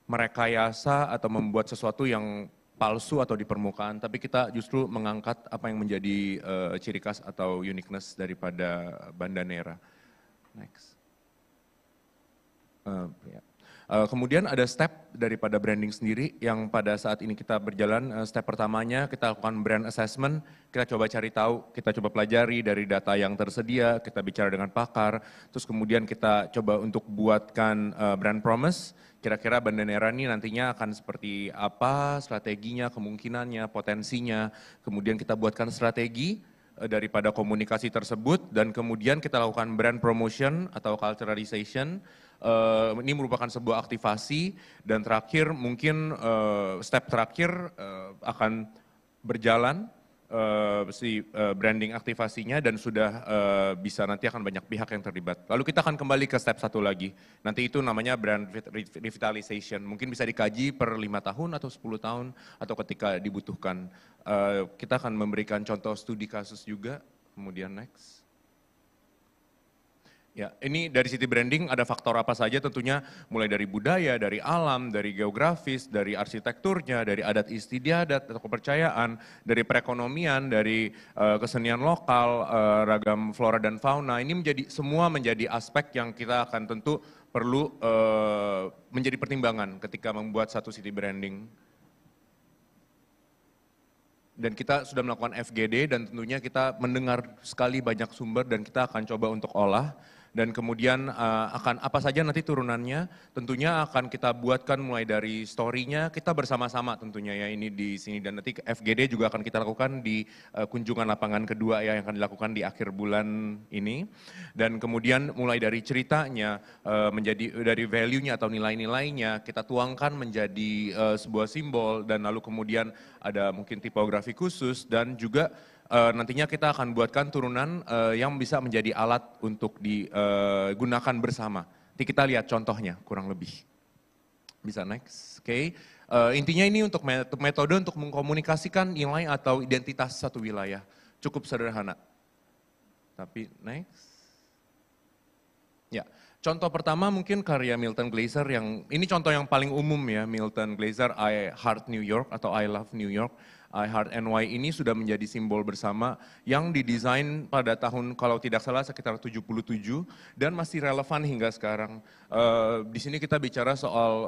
merekayasa atau membuat sesuatu yang palsu atau di permukaan, tapi kita justru mengangkat apa yang menjadi ciri khas atau uniqueness daripada Banda Neira. Next. Ya. Kemudian ada step daripada branding sendiri yang pada saat ini kita berjalan. Step pertamanya kita lakukan brand assessment, kita coba cari tahu, kita coba pelajari dari data yang tersedia, kita bicara dengan pakar, terus kemudian kita coba untuk buatkan brand promise, kira-kira Banda Nera ini nantinya akan seperti apa, strateginya, kemungkinannya, potensinya, kemudian kita buatkan strategi daripada komunikasi tersebut, dan kemudian kita lakukan brand promotion atau culturalization. Ini merupakan sebuah aktivasi, dan terakhir mungkin step terakhir akan berjalan branding aktivasinya, dan sudah bisa nanti akan banyak pihak yang terlibat. Lalu kita akan kembali ke step satu lagi, nanti itu namanya brand revitalization, mungkin bisa dikaji per 5 tahun atau 10 tahun atau ketika dibutuhkan. Kita akan memberikan contoh studi kasus juga, kemudian next. Ya, ini dari city branding ada faktor apa saja, tentunya mulai dari budaya, dari alam, dari geografis, dari arsitekturnya, dari adat istiadat atau kepercayaan, dari perekonomian, dari kesenian lokal, ragam flora dan fauna. Ini semua menjadi aspek yang kita akan tentu perlu menjadi pertimbangan ketika membuat satu city branding. Dan kita sudah melakukan FGD, dan tentunya kita mendengar sekali banyak sumber, dan kita akan coba untuk olah. Dan kemudian akan apa saja nanti turunannya, tentunya akan kita buatkan mulai dari story-nya, kita bersama-sama tentunya ya ini di sini. Dan nanti FGD juga akan kita lakukan di kunjungan lapangan kedua ya, yang akan dilakukan di akhir bulan ini. Dan kemudian mulai dari ceritanya, menjadi dari value-nya atau nilai-nilainya, kita tuangkan menjadi sebuah simbol, dan lalu kemudian ada mungkin tipografi khusus, dan juga nantinya kita akan buatkan turunan yang bisa menjadi alat untuk digunakan bersama. Nanti kita lihat contohnya kurang lebih. Bisa next, oke. Intinya ini untuk metode untuk mengkomunikasikan nilai atau identitas satu wilayah. Cukup sederhana. Tapi next. Ya, contoh pertama mungkin karya Milton Glaser yang, ini contoh yang paling umum ya, Milton Glaser, I Heart New York atau I Love New York. I Heart NY ini sudah menjadi simbol bersama yang didesain pada tahun kalau tidak salah sekitar 77 dan masih relevan hingga sekarang. Di sini kita bicara soal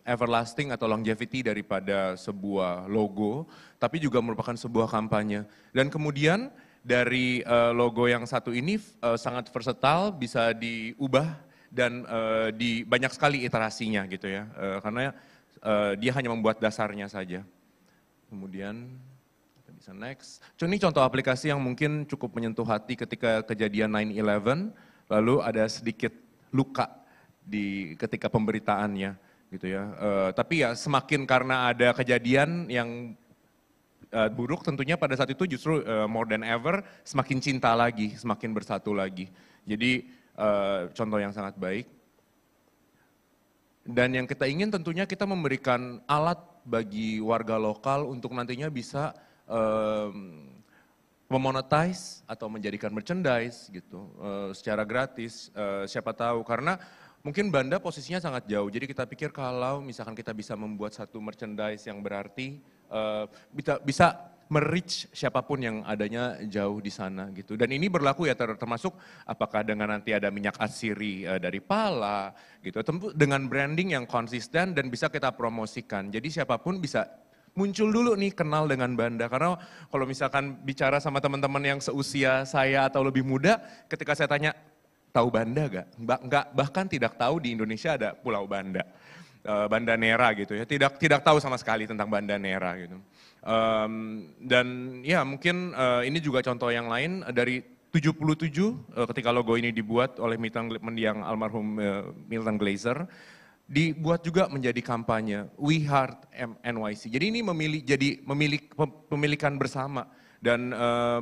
everlasting atau longevity daripada sebuah logo, tapi juga merupakan sebuah kampanye. Dan kemudian dari logo yang satu ini sangat versatile, bisa diubah dan di banyak sekali iterasinya gitu ya, karena dia hanya membuat dasarnya saja. Kemudian kita bisa next. Ini contoh aplikasi yang mungkin cukup menyentuh hati ketika kejadian 9/11, lalu ada sedikit luka ketika pemberitaannya gitu ya. Tapi ya semakin karena ada kejadian yang buruk, tentunya pada saat itu justru more than ever semakin cinta lagi, semakin bersatu lagi. Jadi contoh yang sangat baik. Dan yang kita ingin tentunya kita memberikan alat bagi warga lokal untuk nantinya bisa memonetize atau menjadikan merchandise gitu secara gratis, siapa tahu, karena mungkin Banda posisinya sangat jauh, jadi kita pikir kalau misalkan kita bisa membuat satu merchandise yang berarti bisa merich siapapun yang adanya jauh di sana gitu. Dan ini berlaku ya termasuk apakah dengan nanti ada minyak atsiri dari pala gitu, dengan branding yang konsisten dan bisa kita promosikan. Jadi siapapun bisa muncul dulu nih kenal dengan Banda, karena kalau misalkan bicara sama teman-teman yang seusia saya atau lebih muda, ketika saya tanya tahu Banda gak? Enggak, bahkan tidak tahu di Indonesia ada Pulau Banda. Banda Nera gitu ya, tidak tahu sama sekali tentang Banda Nera gitu. Dan ya mungkin ini juga contoh yang lain dari 77 ketika logo ini dibuat oleh mendiang almarhum Milton Glaser, dibuat juga menjadi kampanye We Heart NYC. Jadi ini pemilikan bersama dan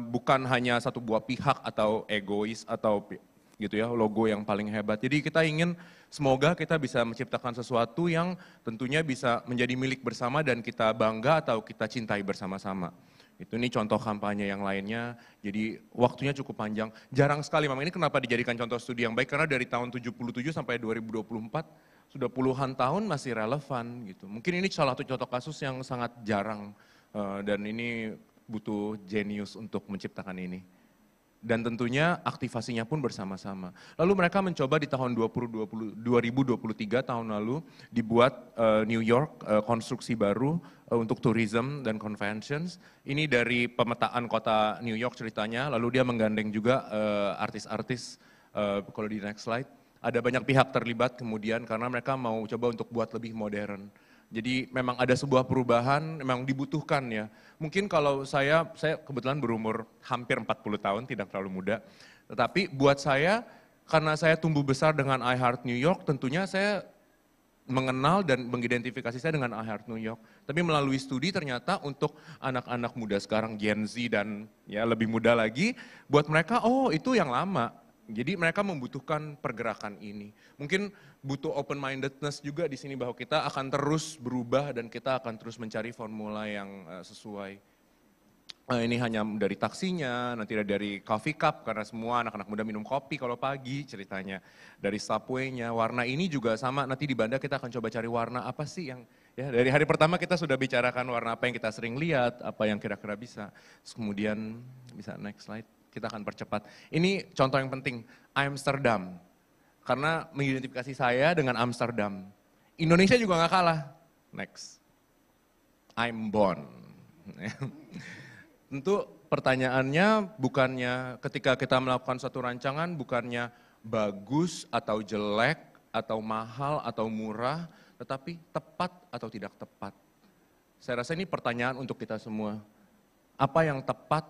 bukan hanya satu buah pihak atau egois atau gitu ya, logo yang paling hebat. Jadi kita ingin semoga kita bisa menciptakan sesuatu yang tentunya bisa menjadi milik bersama dan kita bangga atau kita cintai bersama-sama. Ini contoh kampanye yang lainnya, jadi waktunya cukup panjang. Jarang sekali, memang ini kenapa dijadikan contoh studi yang baik, karena dari tahun 77 sampai 2024, sudah puluhan tahun masih relevan gitu. Mungkin ini salah satu contoh kasus yang sangat jarang dan ini butuh jenius untuk menciptakan ini. dan tentunya aktivasinya pun bersama-sama. Lalu mereka mencoba di tahun 2023 tahun lalu dibuat New York konstruksi baru untuk tourism dan conventions. Ini dari pemetaan kota New York ceritanya, lalu dia menggandeng juga artis-artis, kalau di next slide. Ada banyak pihak terlibat kemudian karena mereka mau coba untuk buat lebih modern. Jadi memang ada sebuah perubahan, memang dibutuhkan ya. Mungkin kalau saya kebetulan berumur hampir 40 tahun, tidak terlalu muda. Tetapi buat saya, karena saya tumbuh besar dengan I Heart New York, tentunya saya mengenal dan mengidentifikasi saya dengan I Heart New York. Tapi melalui studi ternyata untuk anak-anak muda sekarang, Gen Z dan ya lebih muda lagi, buat mereka, oh itu yang lama. Jadi mereka membutuhkan pergerakan ini. Mungkin butuh open-mindedness juga di sini bahwa kita akan terus berubah dan kita akan terus mencari formula yang sesuai. Ini hanya dari taksinya, nanti dari coffee cup karena semua anak-anak muda minum kopi kalau pagi ceritanya. Dari subway-nya, warna ini juga sama, nanti di Banda kita akan coba cari warna apa sih yang, ya dari hari pertama kita sudah bicarakan warna apa yang kita sering lihat, apa yang kira-kira bisa. Terus kemudian bisa next slide. Kita akan percepat. Ini contoh yang penting, Amsterdam. Karena mengidentifikasi saya dengan Amsterdam. Indonesia juga nggak kalah. Next. I'm born. Tentu pertanyaannya bukannya ketika kita melakukan suatu rancangan, bukannya bagus atau jelek, atau mahal atau murah, tetapi tepat atau tidak tepat. Saya rasa ini pertanyaan untuk kita semua. Apa yang tepat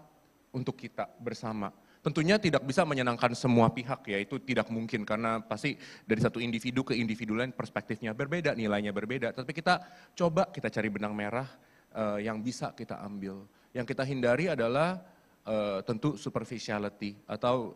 untuk kita bersama. Tentunya tidak bisa menyenangkan semua pihak ya, itu tidak mungkin karena pasti dari satu individu ke individu lain perspektifnya berbeda, nilainya berbeda. Tapi kita coba kita cari benang merah yang bisa kita ambil. Yang kita hindari adalah tentu superficiality atau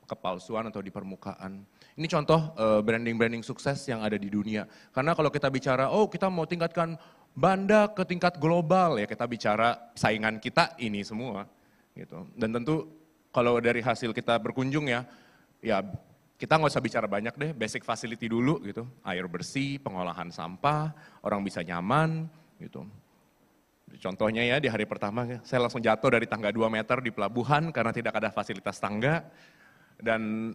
kepalsuan atau di permukaan. Ini contoh branding-branding sukses yang ada di dunia. Karena kalau kita bicara, oh kita mau tingkatkan Banda ke tingkat global ya, kita bicara saingan kita ini semua. Gitu. Dan tentu kalau dari hasil kita berkunjung ya kita nggak usah bicara banyak deh, basic facility dulu gitu, air bersih, pengolahan sampah, orang bisa nyaman gitu. Contohnya ya di hari pertama saya langsung jatuh dari tangga 2 meter di pelabuhan karena tidak ada fasilitas tangga. Dan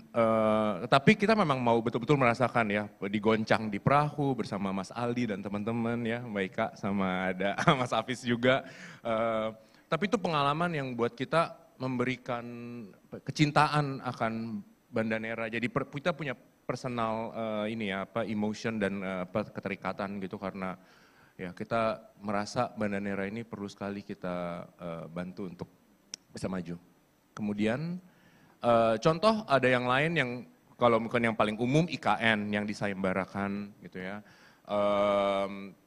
tapi kita memang mau betul-betul merasakan ya, digoncang di perahu bersama Mas Aldi dan teman-teman ya, Mbak Ika sama ada Mas Afis juga. Tapi itu pengalaman yang buat kita memberikan kecintaan akan Banda Nera. Jadi kita punya personal emotion dan keterikatan gitu karena ya kita merasa Banda Nera ini perlu sekali kita bantu untuk bisa maju. Kemudian contoh ada yang lain yang kalau mungkin yang paling umum IKN yang disayembarakan gitu ya.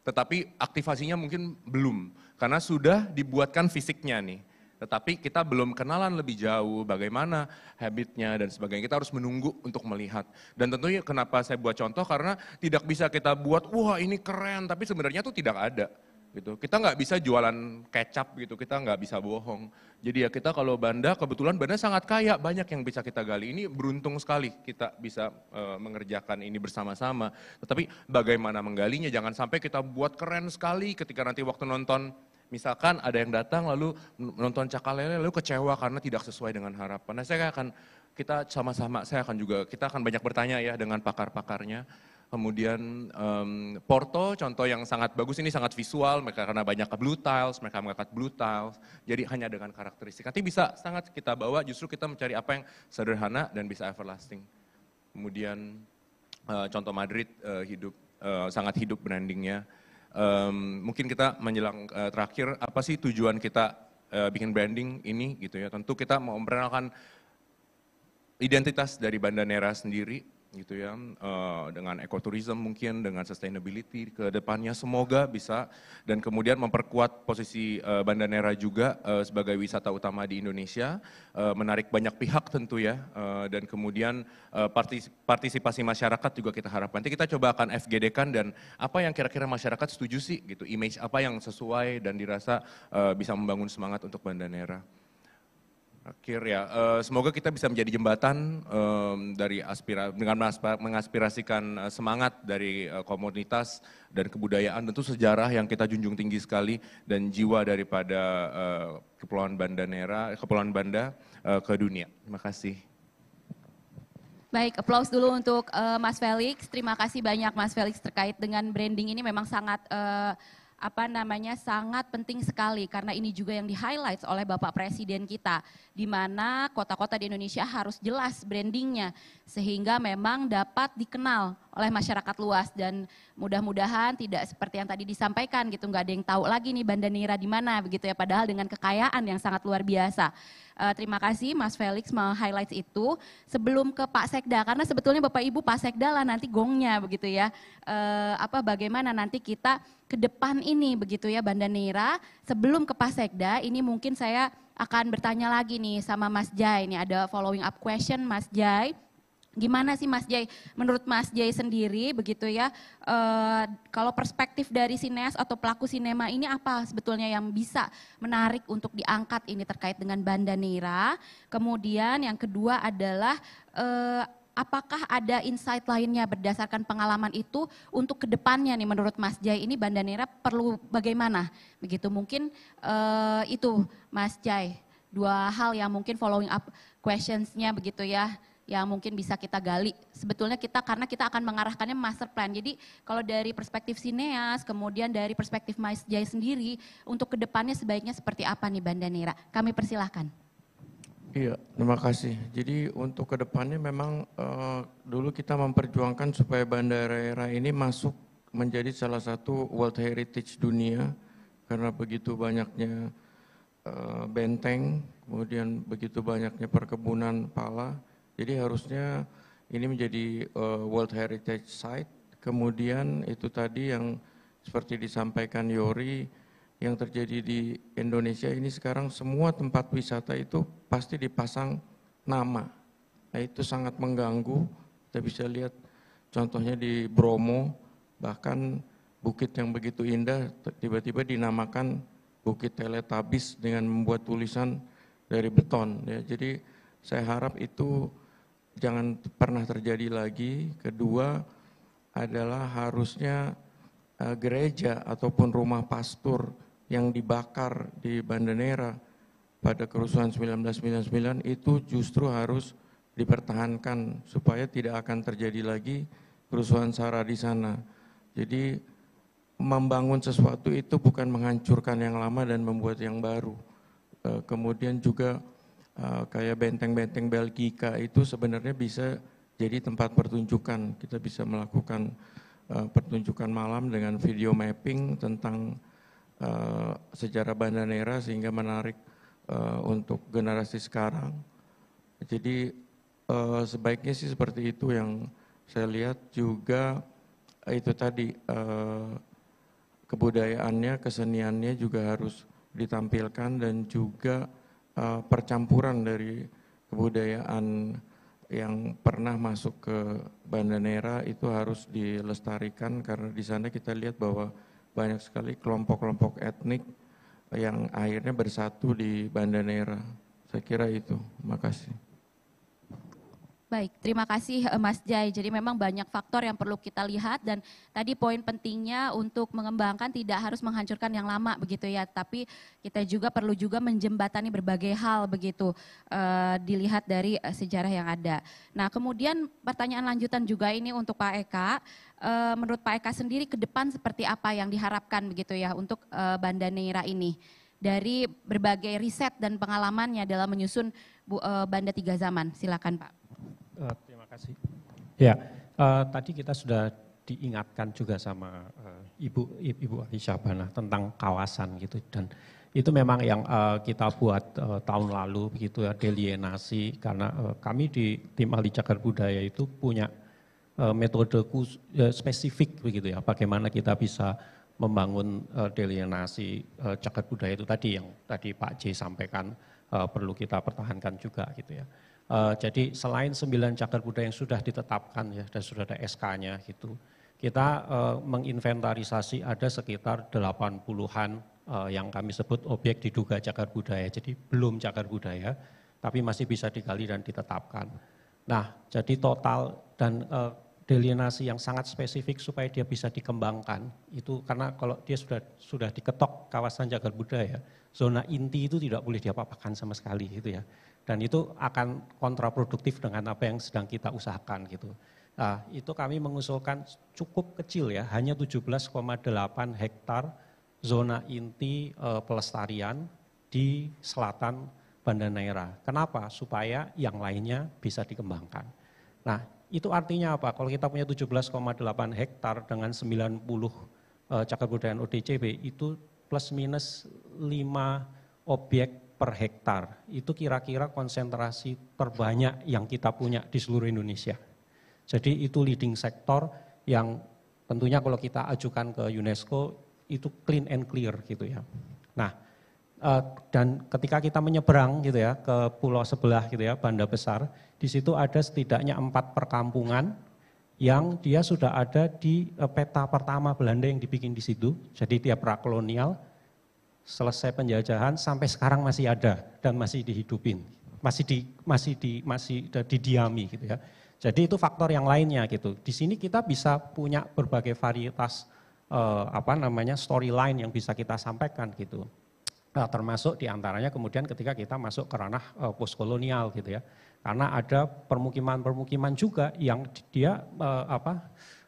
Tetapi aktivasinya mungkin belum, karena sudah dibuatkan fisiknya nih. Tetapi kita belum kenalan lebih jauh bagaimana habitnya dan sebagainya. Kita harus menunggu untuk melihat. Dan tentunya kenapa saya buat contoh, karena tidak bisa kita buat, wah ini keren, tapi sebenarnya tuh tidak ada. Gitu. Kita nggak bisa jualan kecap gitu, kita nggak bisa bohong. Jadi ya kita kalau Banda, kebetulan Banda sangat kaya, banyak yang bisa kita gali. Ini beruntung sekali kita bisa mengerjakan ini bersama-sama. Tetapi bagaimana menggalinya, jangan sampai kita buat keren sekali ketika nanti waktu nonton, misalkan ada yang datang lalu nonton Cakalele lalu kecewa karena tidak sesuai dengan harapan. Nah kita sama-sama, kita akan banyak bertanya ya dengan pakar-pakarnya. Kemudian Porto, contoh yang sangat bagus, ini sangat visual, mereka karena banyak blue tiles, mereka mengangkat blue tiles, jadi hanya dengan karakteristik. Nanti bisa sangat kita bawa, justru kita mencari apa yang sederhana dan bisa everlasting. Kemudian contoh Madrid sangat hidup brandingnya. Mungkin kita menjelang terakhir, apa sih tujuan kita bikin branding ini gitu ya. Tentu kita mau memperkenalkan identitas dari Banda Nera sendiri gitu ya, dengan ekoturism mungkin, dengan sustainability ke depannya semoga bisa, dan kemudian memperkuat posisi Banda Nera juga sebagai wisata utama di Indonesia, menarik banyak pihak tentu ya, dan kemudian partisipasi masyarakat juga kita harapkan. Nanti kita coba akan FGD-kan dan apa yang kira-kira masyarakat setuju sih gitu, image apa yang sesuai dan dirasa bisa membangun semangat untuk Banda Nera. Akhir ya, semoga kita bisa menjadi jembatan dari dengan mengaspirasikan semangat dari komunitas dan kebudayaan, tentu sejarah yang kita junjung tinggi sekali dan jiwa daripada Kepulauan Banda ke dunia. Terima kasih. Baik, aplaus dulu untuk Mas Felix. Terima kasih banyak Mas Felix terkait dengan branding ini memang sangat sangat penting sekali karena ini juga yang di-highlight oleh Bapak Presiden kita, di mana kota-kota di Indonesia harus jelas brandingnya sehingga memang dapat dikenal oleh masyarakat luas dan mudah-mudahan tidak seperti yang tadi disampaikan gitu, nggak ada yang tahu lagi nih Banda Neira di mana begitu ya, padahal dengan kekayaan yang sangat luar biasa. Terima kasih Mas Felix meng-highlight itu. Sebelum ke Pak Sekda, karena sebetulnya Bapak Ibu Pak Sekda lah nanti gongnya begitu ya, bagaimana nanti kita ke depan ini begitu ya Banda Neira. Sebelum ke Pak Sekda, ini mungkin saya akan bertanya lagi nih sama Mas Jai, ini ada following up question Mas Jai. Gimana sih Mas Jai, menurut Mas Jai sendiri begitu ya, kalau perspektif dari sineas atau pelaku sinema ini apa sebetulnya yang bisa menarik untuk diangkat ini terkait dengan Banda Neira. Kemudian yang kedua adalah apakah ada insight lainnya berdasarkan pengalaman itu untuk kedepannya nih menurut Mas Jai ini Banda Neira perlu bagaimana? Begitu mungkin itu Mas Jai, dua hal yang mungkin following up questions-nya begitu ya, yang mungkin bisa kita gali. Sebetulnya karena kita akan mengarahkannya master plan. Jadi kalau dari perspektif sineas, kemudian dari perspektif Mas Jai sendiri, untuk kedepannya sebaiknya seperti apa nih Banda Neira? Kami persilahkan. Iya, terima kasih. Jadi untuk kedepannya memang dulu kita memperjuangkan supaya Banda Neira ini masuk menjadi salah satu World Heritage dunia, karena begitu banyaknya benteng, kemudian begitu banyaknya perkebunan pala. Jadi harusnya ini menjadi World Heritage Site. Kemudian itu tadi yang seperti disampaikan Yori, yang terjadi di Indonesia ini sekarang semua tempat wisata itu pasti dipasang nama. Nah itu sangat mengganggu, kita bisa lihat contohnya di Bromo, bahkan bukit yang begitu indah tiba-tiba dinamakan Bukit Teletabis dengan membuat tulisan dari beton. Ya. Jadi saya harap itu jangan pernah terjadi lagi. Kedua adalah harusnya gereja ataupun rumah pastur yang dibakar di Banda Neira pada kerusuhan 1999 itu justru harus dipertahankan supaya tidak akan terjadi lagi kerusuhan SARA di sana. Jadi membangun sesuatu itu bukan menghancurkan yang lama dan membuat yang baru. Kemudian juga kayak benteng-benteng Belgika itu sebenarnya bisa jadi tempat pertunjukan. Kita bisa melakukan pertunjukan malam dengan video mapping tentang sejarah Banda Neira sehingga menarik untuk generasi sekarang. Jadi sebaiknya sih seperti itu yang saya lihat. Juga itu tadi kebudayaannya, keseniannya juga harus ditampilkan dan juga percampuran dari kebudayaan yang pernah masuk ke Banda Neira itu harus dilestarikan karena di sana kita lihat bahwa banyak sekali kelompok-kelompok etnik yang akhirnya bersatu di Banda Neira. Saya kira itu. Terima kasih. Baik, terima kasih Mas Jai. Jadi memang banyak faktor yang perlu kita lihat dan tadi poin pentingnya untuk mengembangkan tidak harus menghancurkan yang lama begitu ya, tapi kita juga perlu juga menjembatani berbagai hal begitu dilihat dari sejarah yang ada. Nah kemudian pertanyaan lanjutan juga ini untuk Pak Eka. Menurut Pak Eka sendiri ke depan seperti apa yang diharapkan begitu ya untuk Banda Neira ini? Dari berbagai riset dan pengalamannya dalam menyusun Banda Tiga Zaman. Silakan Pak. Terima kasih. Ya, tadi kita sudah diingatkan juga sama Ibu Aisyah Bana tentang kawasan gitu, dan itu memang yang kita buat tahun lalu begitu ya, delienasi, karena kami di tim ahli cagar budaya itu punya metode spesifik begitu ya, bagaimana kita bisa membangun delienasi cagar budaya itu tadi yang tadi Pak J sampaikan perlu kita pertahankan juga gitu ya. Jadi selain 9 cagar budaya yang sudah ditetapkan ya dan sudah ada SK-nya gitu, kita menginventarisasi ada sekitar 80-an yang kami sebut objek diduga cagar budaya. Jadi belum cagar budaya, tapi masih bisa digali dan ditetapkan. Nah, jadi total dan delineasi yang sangat spesifik supaya dia bisa dikembangkan itu karena kalau dia sudah diketok kawasan cagar budaya, zona inti itu tidak boleh diapa-apakan sama sekali gitu ya. Dan itu akan kontraproduktif dengan apa yang sedang kita usahakan gitu. Nah, itu kami mengusulkan cukup kecil ya, hanya 17,8 hektar zona inti pelestarian di selatan Banda Neira. Kenapa? Supaya yang lainnya bisa dikembangkan. Nah, itu artinya apa? Kalau kita punya 17,8 hektar dengan 90 cagar budaya ODCB itu plus minus 5 objek per hektar. Itu kira-kira konsentrasi terbanyak yang kita punya di seluruh Indonesia. Jadi itu leading sektor yang tentunya kalau kita ajukan ke UNESCO itu clean and clear gitu ya. Nah, dan ketika kita menyeberang gitu ya ke pulau sebelah gitu ya, Banda Besar, di situ ada setidaknya 4 perkampungan yang dia sudah ada di peta pertama Belanda yang dibikin di situ. Jadi dia prakolonial, selesai penjajahan sampai sekarang masih ada dan masih dihidupin, masih didiami gitu ya. Jadi itu faktor yang lainnya gitu. Di sini kita bisa punya berbagai varietas storyline yang bisa kita sampaikan gitu. Termasuk diantaranya kemudian ketika kita masuk ke ranah postkolonial gitu ya. Karena ada permukiman-permukiman juga yang dia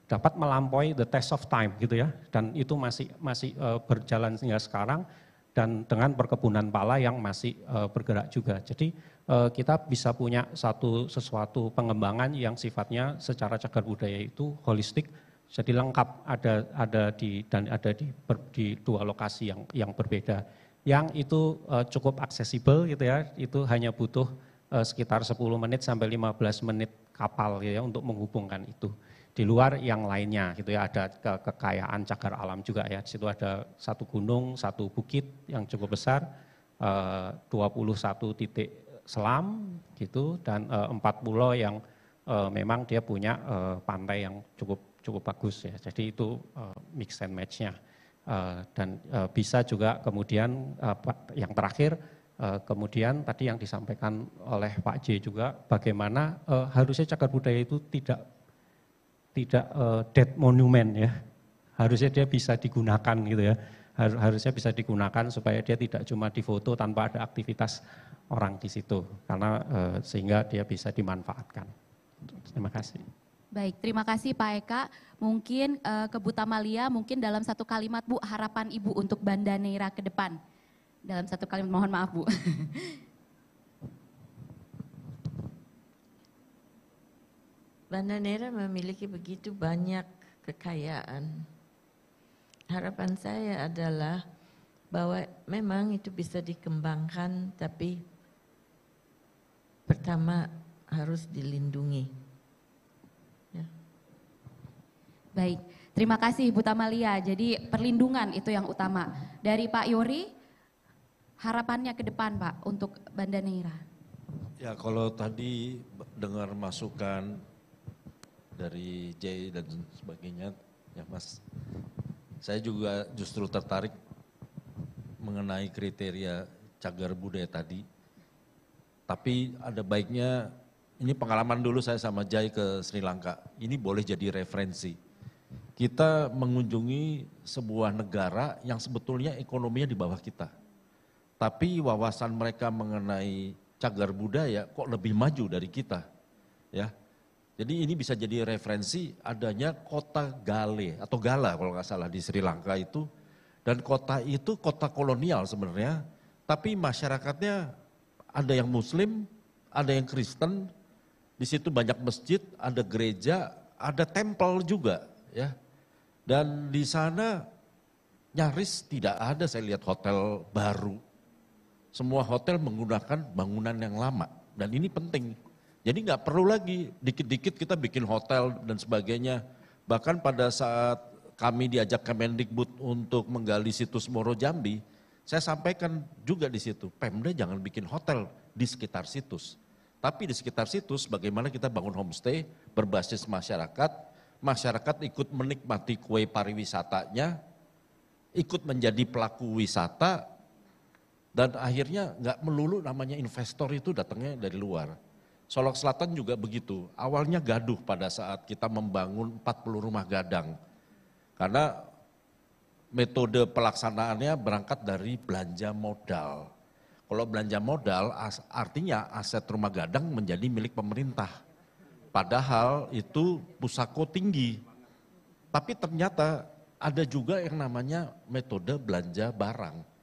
dapat melampaui the test of time gitu ya. Dan itu masih berjalan hingga sekarang dan dengan perkebunan pala yang masih bergerak juga. Jadi kita bisa punya sesuatu pengembangan yang sifatnya secara cagar budaya itu holistik. Jadi lengkap ada di 2 lokasi yang berbeda. Yang itu cukup aksesibel gitu ya, itu hanya butuh sekitar 10 menit sampai 15 menit kapal gitu ya untuk menghubungkan itu. Di luar yang lainnya gitu ya, ada kekayaan cagar alam juga ya. Di situ ada 1 gunung, 1 bukit yang cukup besar, 21 titik selam gitu dan 4 pulau yang memang dia punya pantai yang cukup bagus ya. Jadi itu mix and match-nya. Dan bisa juga kemudian yang terakhir kemudian tadi yang disampaikan oleh Pak J juga bagaimana harusnya cagar budaya itu tidak dead monument ya, harusnya dia bisa digunakan gitu ya, harusnya bisa digunakan supaya dia tidak cuma difoto tanpa ada aktivitas orang di situ karena sehingga dia bisa dimanfaatkan. Terima kasih. Baik, terima kasih Pak Eka. Mungkin ke Bu Tamalia, mungkin dalam 1 kalimat Bu, harapan Ibu untuk Banda Neira ke depan. Dalam 1 kalimat, mohon maaf Bu. Banda Neira memiliki begitu banyak kekayaan. Harapan saya adalah bahwa memang itu bisa dikembangkan, tapi pertama harus dilindungi. Baik, terima kasih Bu Tamalia. Jadi perlindungan itu yang utama. Dari Pak Yori, harapannya ke depan Pak untuk Banda Neira. Ya kalau tadi dengar masukan dari Jay dan sebagainya, ya Mas, saya juga justru tertarik mengenai kriteria cagar budaya tadi. Tapi ada baiknya, ini pengalaman dulu saya sama Jay ke Sri Lanka, ini boleh jadi referensi. Kita mengunjungi sebuah negara yang sebetulnya ekonominya di bawah kita. Tapi wawasan mereka mengenai cagar budaya kok lebih maju dari kita. Ya. Jadi ini bisa jadi referensi adanya kota Gale atau Gala kalau nggak salah di Sri Lanka itu. Dan kota itu kota kolonial sebenarnya, tapi masyarakatnya ada yang Muslim, ada yang Kristen, di situ banyak masjid, ada gereja, ada tempel juga. Ya. Dan di sana nyaris tidak ada saya lihat hotel baru. Semua hotel menggunakan bangunan yang lama dan ini penting. Jadi nggak perlu lagi dikit-dikit kita bikin hotel dan sebagainya. Bahkan pada saat kami diajak Kemendikbud untuk menggali situs Moro Jambi, saya sampaikan juga di situ, Pemda jangan bikin hotel di sekitar situs. Tapi di sekitar situs bagaimana kita bangun homestay berbasis masyarakat, masyarakat ikut menikmati kue pariwisatanya, ikut menjadi pelaku wisata, Dan akhirnya nggak melulu namanya investor itu datangnya dari luar. Solok Selatan juga begitu. Awalnya gaduh pada saat kita membangun 40 rumah gadang. Karena metode pelaksanaannya berangkat dari belanja modal. Kalau belanja modal artinya aset rumah gadang menjadi milik pemerintah. Padahal itu pusako tinggi. Tapi ternyata ada juga yang namanya metode belanja barang.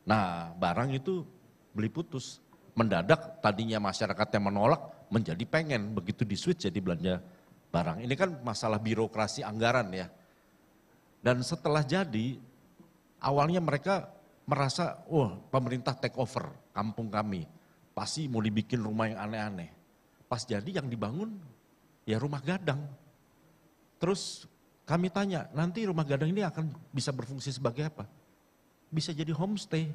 Nah, barang itu beli putus. Mendadak tadinya masyarakat yang menolak menjadi pengen, begitu di switch jadi belanja barang. Ini kan masalah birokrasi anggaran ya. Dan setelah jadi, awalnya mereka merasa, oh pemerintah take over kampung kami. Pasti mau dibikin rumah yang aneh-aneh. Pas jadi yang dibangun, ya rumah gadang. Terus kami tanya, nanti rumah gadang ini akan bisa berfungsi sebagai apa? Bisa jadi homestay.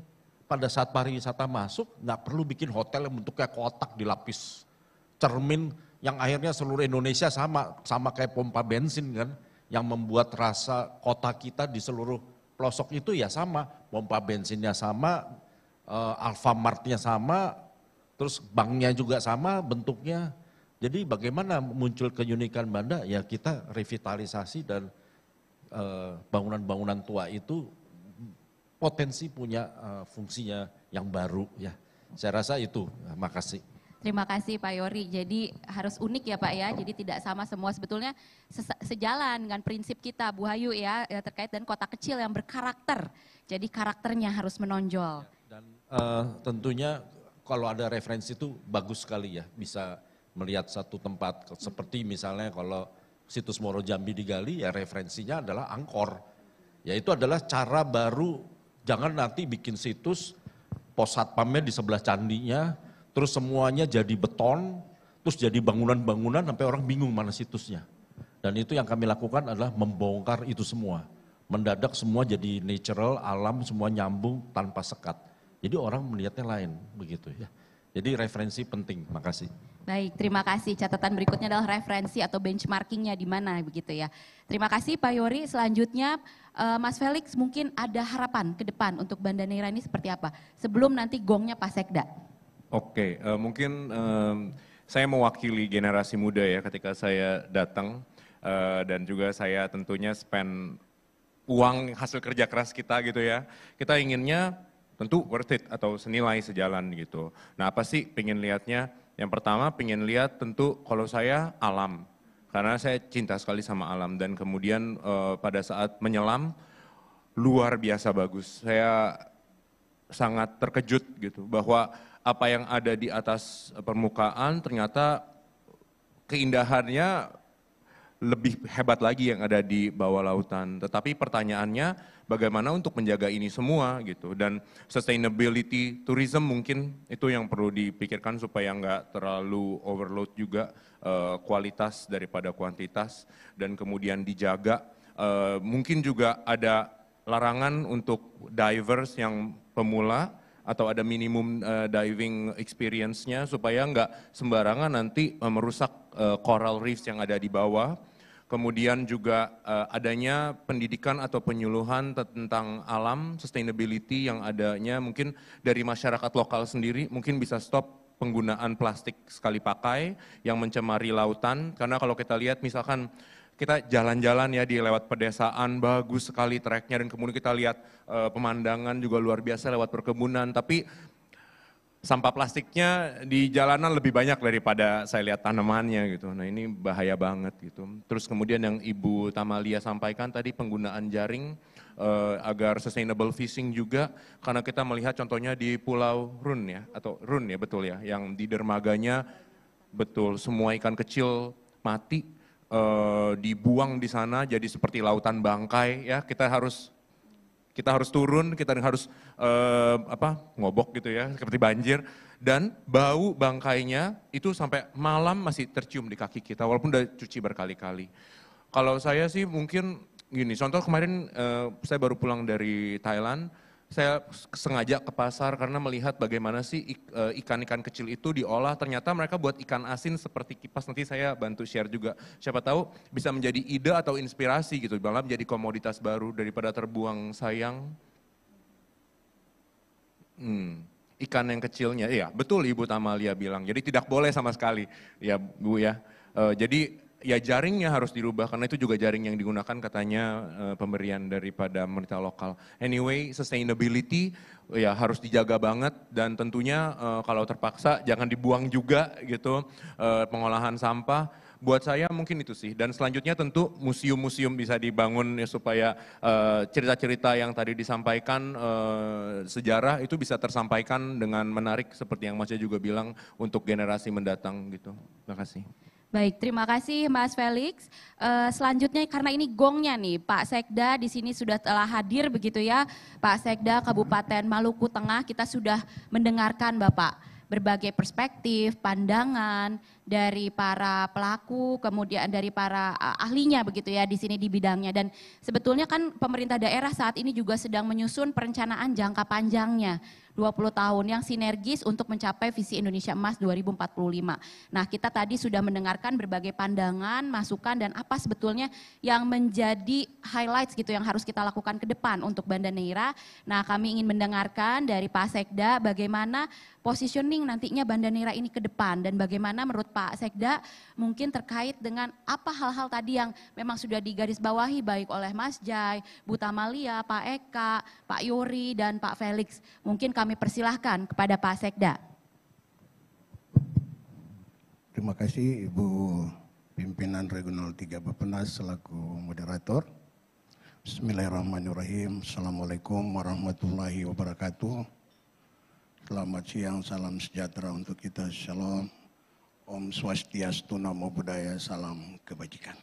Pada saat pariwisata masuk, nggak perlu bikin hotel yang bentuknya kotak dilapis cermin, yang akhirnya seluruh Indonesia sama kayak pompa bensin kan, yang membuat rasa kota kita di seluruh pelosok itu ya sama, pompa bensinnya sama, Alfamartnya sama, terus banknya juga sama bentuknya. Jadi bagaimana muncul keunikan Banda? Ya kita revitalisasi dan bangunan-bangunan tua itu potensi punya fungsinya yang baru ya. Saya rasa itu, makasih. Terima kasih Pak Yory. Jadi harus unik ya Pak ya, jadi tidak sama semua. Sebetulnya sejalan dengan prinsip kita Bu Hayu ya, terkait dengan kota kecil yang berkarakter. Jadi karakternya harus menonjol. Dan tentunya kalau ada referensi itu bagus sekali ya, bisa melihat satu tempat. Seperti misalnya kalau situs Moro Jambi digali ya referensinya adalah Angkor. Ya itu adalah cara baru. Jangan nanti bikin situs, pos satpamnya di sebelah candinya, terus semuanya jadi beton, terus jadi bangunan-bangunan sampai orang bingung mana situsnya. Dan itu yang kami lakukan adalah membongkar itu semua. Mendadak semua jadi natural, alam semua nyambung tanpa sekat. Jadi orang melihatnya lain begitu ya. Jadi referensi penting, makasih. Baik, terima kasih. Catatan berikutnya adalah referensi atau benchmarkingnya di mana begitu ya. Terima kasih Pak Yory. Selanjutnya Mas Felix mungkin ada harapan ke depan untuk Banda Neira ini seperti apa? Sebelum nanti gongnya Pak Sekda. Oke, mungkin saya mewakili generasi muda ya ketika saya datang dan juga saya tentunya spend uang hasil kerja keras kita gitu ya. Kita inginnya tentu worth it atau senilai sejalan gitu. Nah apa sih pengen lihatnya? Yang pertama pengen lihat tentu kalau saya alam. Karena saya cinta sekali sama alam dan kemudian pada saat menyelam luar biasa bagus. Saya sangat terkejut gitu bahwa apa yang ada di atas permukaan ternyata keindahannya lebih hebat lagi yang ada di bawah lautan. Tetapi pertanyaannya bagaimana untuk menjaga ini semua gitu. Dan sustainability tourism mungkin itu yang perlu dipikirkan supaya nggak terlalu overload juga kualitas daripada kuantitas. Dan kemudian dijaga. Mungkin juga ada larangan untuk divers yang pemula atau ada minimum diving experience-nya supaya nggak sembarangan nanti merusak coral reefs yang ada di bawah. Kemudian juga adanya pendidikan atau penyuluhan tentang alam, sustainability yang adanya mungkin dari masyarakat lokal sendiri mungkin bisa stop penggunaan plastik sekali pakai yang mencemari lautan. Karena kalau kita lihat misalkan kita jalan-jalan ya di lewat pedesaan, bagus sekali treknya dan kemudian kita lihat pemandangan juga luar biasa lewat perkebunan. Tapi sampah plastiknya di jalanan lebih banyak daripada saya lihat tanamannya gitu. Nah ini bahaya banget gitu. Terus kemudian yang Ibu Tamalia sampaikan tadi penggunaan jaring agar sustainable fishing juga. Karena kita melihat contohnya di Pulau Run ya, atau Run ya betul ya. Yang di dermaganya betul semua ikan kecil mati dibuang di sana jadi seperti lautan bangkai ya. Kita harus turun, kita harus ngobok gitu ya, seperti banjir. Dan bau bangkainya itu sampai malam masih tercium di kaki kita, walaupun udah cuci berkali-kali. Kalau saya sih mungkin gini, contoh kemarin saya baru pulang dari Thailand, saya sengaja ke pasar karena melihat bagaimana sih ikan-ikan kecil itu diolah, ternyata mereka buat ikan asin seperti kipas, nanti saya bantu share juga. Siapa tahu bisa menjadi ide atau inspirasi gitu, malah menjadi komoditas baru daripada terbuang sayang. Ikan yang kecilnya, iya betul Ibu Tamalia bilang, jadi tidak boleh sama sekali ya Bu ya. Jadi ya jaringnya harus dirubah karena itu juga jaring yang digunakan katanya pemberian daripada pemerintah lokal. Anyway, sustainability ya harus dijaga banget dan tentunya kalau terpaksa jangan dibuang juga gitu pengolahan sampah. Buat saya mungkin itu sih, dan selanjutnya tentu museum-museum bisa dibangun ya, supaya cerita-cerita yang tadi disampaikan, sejarah itu bisa tersampaikan dengan menarik seperti yang Mas juga bilang untuk generasi mendatang gitu. Terima kasih. Baik, terima kasih Mas Felix. Selanjutnya karena ini gongnya nih, Pak Sekda di sini sudah telah hadir begitu ya, Pak Sekda Kabupaten Maluku Tengah, kita sudah mendengarkan Bapak berbagai perspektif, pandangan dari para pelaku, kemudian dari para ahlinya begitu ya di sini di bidangnya. Dan sebetulnya kan pemerintah daerah saat ini juga sedang menyusun perencanaan jangka panjangnya 20 tahun yang sinergis untuk mencapai visi Indonesia Emas 2045. Nah, kita tadi sudah mendengarkan berbagai pandangan, masukan dan apa sebetulnya yang menjadi highlights gitu yang harus kita lakukan ke depan untuk Banda Neira. Nah, kami ingin mendengarkan dari Pak Sekda bagaimana positioning nantinya Banda Neira ini ke depan dan bagaimana menurut Pak Sekda mungkin terkait dengan apa hal-hal tadi yang memang sudah digarisbawahi baik oleh Mas Jai, Bu Tamalia, Pak Eka, Pak Yori dan Pak Felix. Mungkin kami persilahkan kepada Pak Sekda. Terima kasih Ibu Pimpinan Regional 3 Bappenas selaku moderator. Bismillahirrahmanirrahim. Assalamualaikum warahmatullahi wabarakatuh. Selamat siang, salam sejahtera untuk kita. Shalom. Om Swastiastu, Namo Buddhaya, salam kebajikan.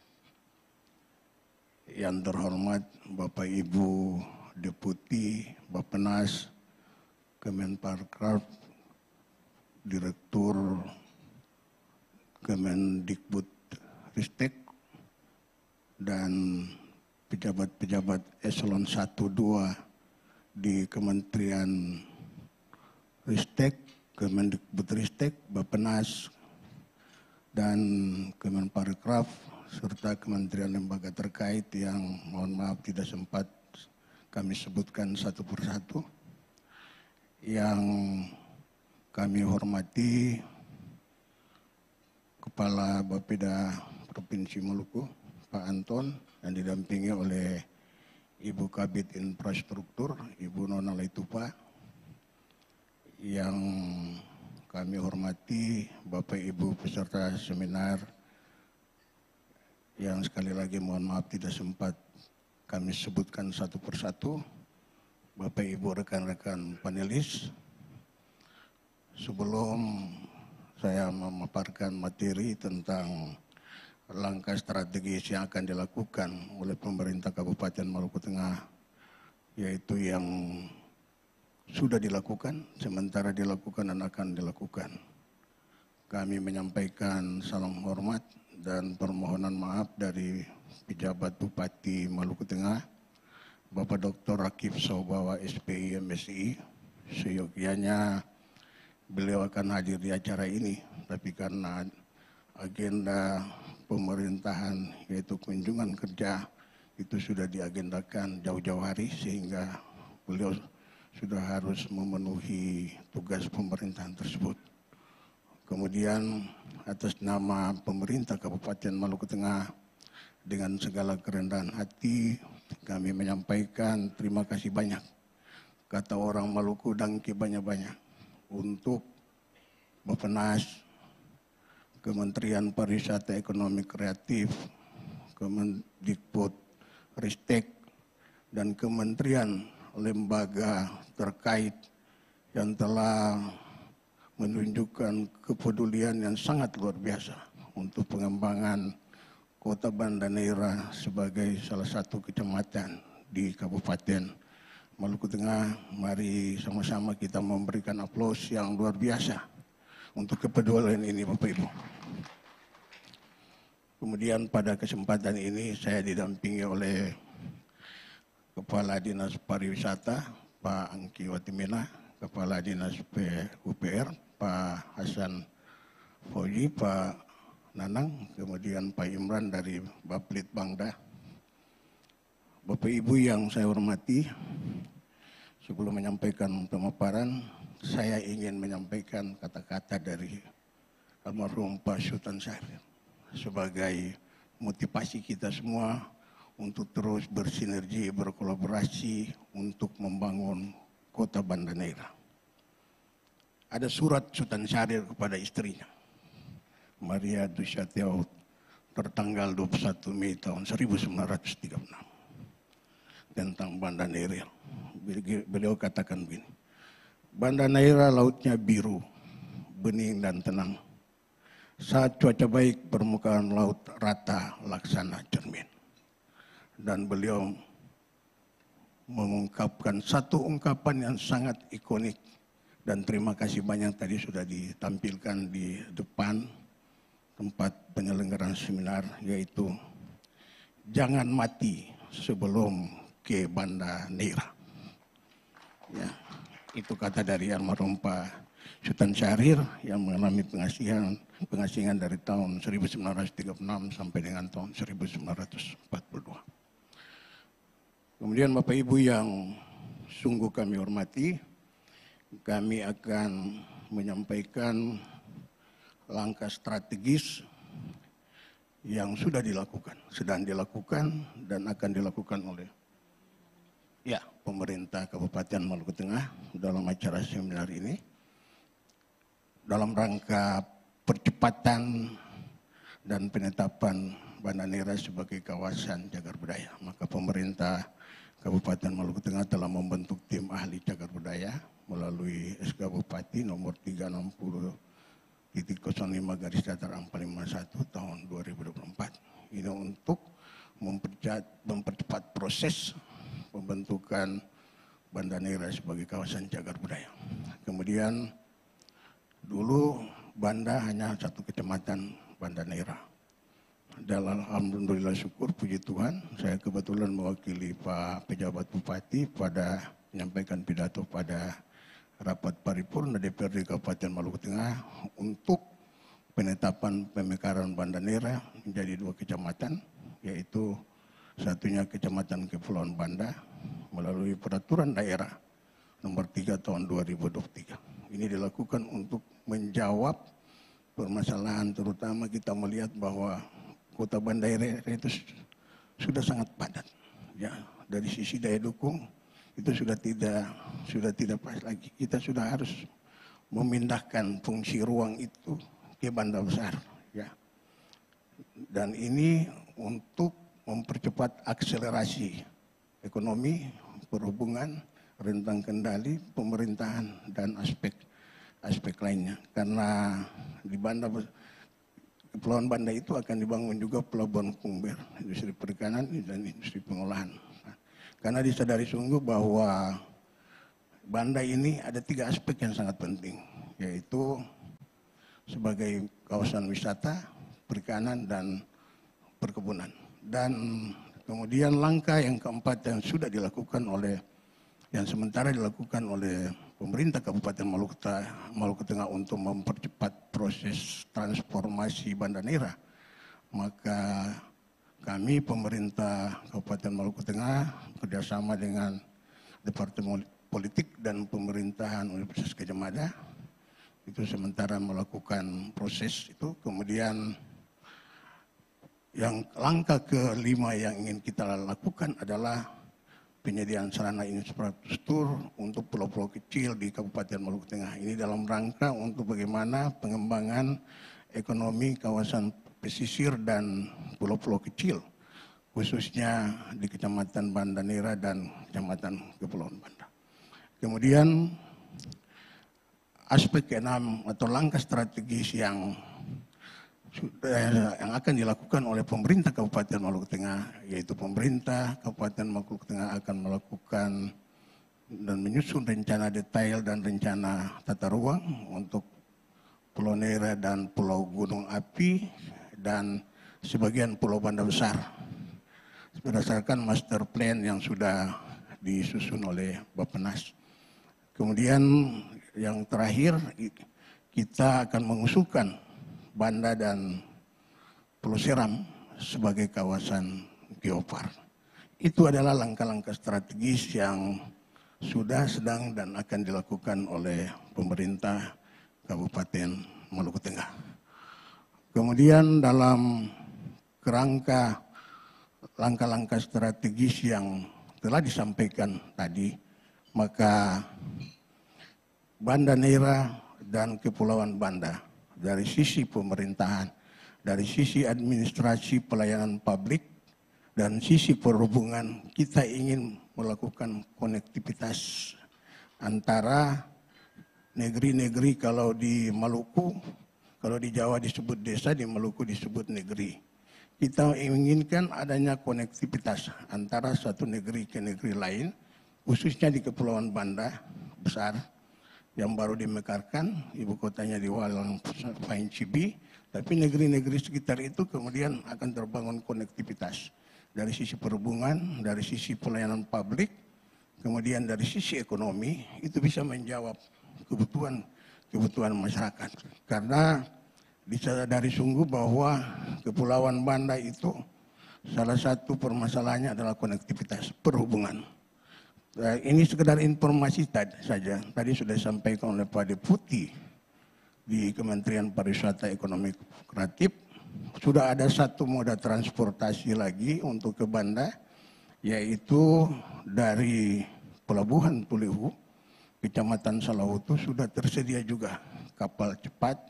Yang terhormat Bapak Ibu Deputi Bappenas, Kemenparekraf, Direktur Kemendikbud Ristek, dan pejabat-pejabat eselon 1-2 di Kementerian Ristek, Kemendikbudristek, Bappenas, dan Kemenparekraf, serta kementerian lembaga terkait yang mohon maaf tidak sempat kami sebutkan satu persatu. Yang kami hormati Kepala Bapeda Provinsi Maluku, Pak Anton, dan didampingi oleh Ibu Kabid Infrastruktur, Ibu Nona Letupa. Yang kami hormati Bapak Ibu peserta seminar yang sekali lagi mohon maaf tidak sempat kami sebutkan satu persatu. Bapak Ibu rekan-rekan panelis, sebelum saya memaparkan materi tentang langkah strategis yang akan dilakukan oleh pemerintah Kabupaten Maluku Tengah, yaitu yang sudah dilakukan, sementara dilakukan dan akan dilakukan. Kami menyampaikan salam hormat dan permohonan maaf dari pejabat Bupati Maluku Tengah, Bapak Dr. Rakib Sobawa SPI MSI. Seyogianya beliau akan hadir di acara ini, tapi karena agenda pemerintahan yaitu kunjungan kerja itu sudah diagendakan jauh-jauh hari sehingga beliau sudah harus memenuhi tugas pemerintahan tersebut. Kemudian atas nama pemerintah Kabupaten Maluku Tengah dengan segala kerendahan hati kami menyampaikan terima kasih banyak. Kata orang Maluku dangke banyak-banyak untuk Bappenas, Kementerian Pariwisata Ekonomi Kreatif, Kemendikbud Ristek, dan kementerian lembaga terkait yang telah menunjukkan kepedulian yang sangat luar biasa untuk pengembangan Kota Banda Neira sebagai salah satu kecamatan di Kabupaten Maluku Tengah. Mari sama-sama kita memberikan aplaus yang luar biasa untuk kepedulian ini Bapak Ibu. Kemudian pada kesempatan ini saya didampingi oleh Kepala Dinas Pariwisata Pak Angki Watimena, Kepala Dinas PUPR Pak Hasan Fauji, Pak Nanang, kemudian Pak Imran dari Baplit Bangda. Bapak Ibu yang saya hormati, sebelum menyampaikan pemaparan, saya ingin menyampaikan kata-kata dari almarhum Pak Sultan Syahrir sebagai motivasi kita semua untuk terus bersinergi, berkolaborasi untuk membangun kota Banda Neira. Ada surat Sultan Syahrir kepada istrinya, Maria Dusyatiaut, tertanggal 21 Mei tahun 1936 tentang Banda Neira. Beliau katakan begini, Banda Neira lautnya biru, bening dan tenang. Saat cuaca baik, permukaan laut rata laksana cermin. Dan beliau mengungkapkan satu ungkapan yang sangat ikonik, dan terima kasih banyak tadi sudah ditampilkan di depan tempat penyelenggaraan seminar, yaitu jangan mati sebelum ke Banda Neira. Ya, itu kata dari almarhum Pak Sultan Syahrir yang mengalami pengasingan dari tahun 1936 sampai dengan tahun 1942. Kemudian Bapak Ibu yang sungguh kami hormati, kami akan menyampaikan langkah strategis yang sudah dilakukan, sedang dilakukan dan akan dilakukan oleh pemerintah Kabupaten Maluku Tengah dalam acara seminar ini dalam rangka percepatan dan penetapan Banda Neira sebagai kawasan cagar budaya. Maka pemerintah Kabupaten Maluku Tengah telah membentuk tim ahli cagar budaya melalui SK Bupati nomor 360.05/451 tahun 2024. Ini untuk mempercepat proses pembentukan Banda Neira sebagai kawasan cagar budaya. Kemudian dulu Banda hanya satu kecamatan, Banda Neira. Dan alhamdulillah syukur puji Tuhan, saya kebetulan mewakili Pak Pejabat Bupati pada menyampaikan pidato pada rapat paripurna DPRD Kabupaten Maluku Tengah untuk penetapan pemekaran Banda Neira menjadi 2 kecamatan, yaitu satunya Kecamatan Kepulauan Banda melalui peraturan daerah nomor 3 tahun 2023. Ini dilakukan untuk menjawab permasalahan, terutama kita melihat bahwa kota Banda Neira itu sudah sangat padat. Ya, dari sisi daya dukung itu sudah tidak pas lagi. Kita sudah harus memindahkan fungsi ruang itu ke Banda besar. Ya, dan ini untuk mempercepat akselerasi ekonomi, perhubungan, rentang kendali, pemerintahan, dan aspek lainnya. Karena di Kepulauan Banda itu akan dibangun juga pelabuhan Kumber, industri perikanan dan industri pengolahan. Karena disadari sungguh bahwa Banda ini ada 3 aspek yang sangat penting, yaitu sebagai kawasan wisata, perikanan, dan perkebunan. Dan kemudian langkah yang keempat yang sudah dilakukan yang sementara dilakukan oleh pemerintah Kabupaten Maluku Tengah untuk mempercepat proses transformasi Banda Neira. Maka kami pemerintah Kabupaten Maluku Tengah bekerjasama dengan Departemen Politik dan Pemerintahan Universitas Gadjah Mada itu sementara melakukan proses itu. Kemudian yang langkah kelima yang ingin kita lakukan adalah penyediaan sarana infrastruktur untuk pulau-pulau kecil di Kabupaten Maluku Tengah. Ini dalam rangka untuk bagaimana pengembangan ekonomi kawasan pesisir dan pulau-pulau kecil, khususnya di Kecamatan Banda Neira dan Kecamatan Kepulauan Banda. Kemudian aspek keenam atau langkah strategis yang akan dilakukan oleh pemerintah Kabupaten Maluku Tengah, yaitu pemerintah Kabupaten Maluku Tengah akan melakukan dan menyusun rencana detail dan rencana tata ruang untuk Pulau Neira dan Pulau Gunung Api dan sebagian Pulau Banda Besar berdasarkan master plan yang sudah disusun oleh Bappenas. Kemudian yang terakhir kita akan mengusulkan Banda dan Pulau Seram sebagai kawasan geopark. Itu adalah langkah-langkah strategis yang sudah, sedang, dan akan dilakukan oleh pemerintah Kabupaten Maluku Tengah. Kemudian dalam kerangka langkah-langkah strategis yang telah disampaikan tadi, maka Banda Neira dan Kepulauan Banda dari sisi pemerintahan, dari sisi administrasi pelayanan publik, dan sisi perhubungan, kita ingin melakukan konektivitas antara negeri-negeri. Kalau di Maluku, kalau di Jawa disebut desa, di Maluku disebut negeri. Kita inginkan adanya konektivitas antara satu negeri ke negeri lain, khususnya di Kepulauan Banda besar yang baru dimekarkan, ibu kotanya di Walang Pain Cibi, tapi negeri-negeri sekitar itu kemudian akan terbangun konektivitas dari sisi perhubungan, dari sisi pelayanan publik, kemudian dari sisi ekonomi, itu bisa menjawab kebutuhan masyarakat. Karena disadari sungguh bahwa Kepulauan Banda itu salah satu permasalahannya adalah konektivitas perhubungan. Ini sekedar informasi saja. Tadi sudah disampaikan oleh Pak Deputi di Kementerian Pariwisata Ekonomi Kreatif. Sudah ada satu moda transportasi lagi untuk ke Banda, yaitu dari Pelabuhan Tulehu, Kecamatan Salahutu, sudah tersedia juga kapal cepat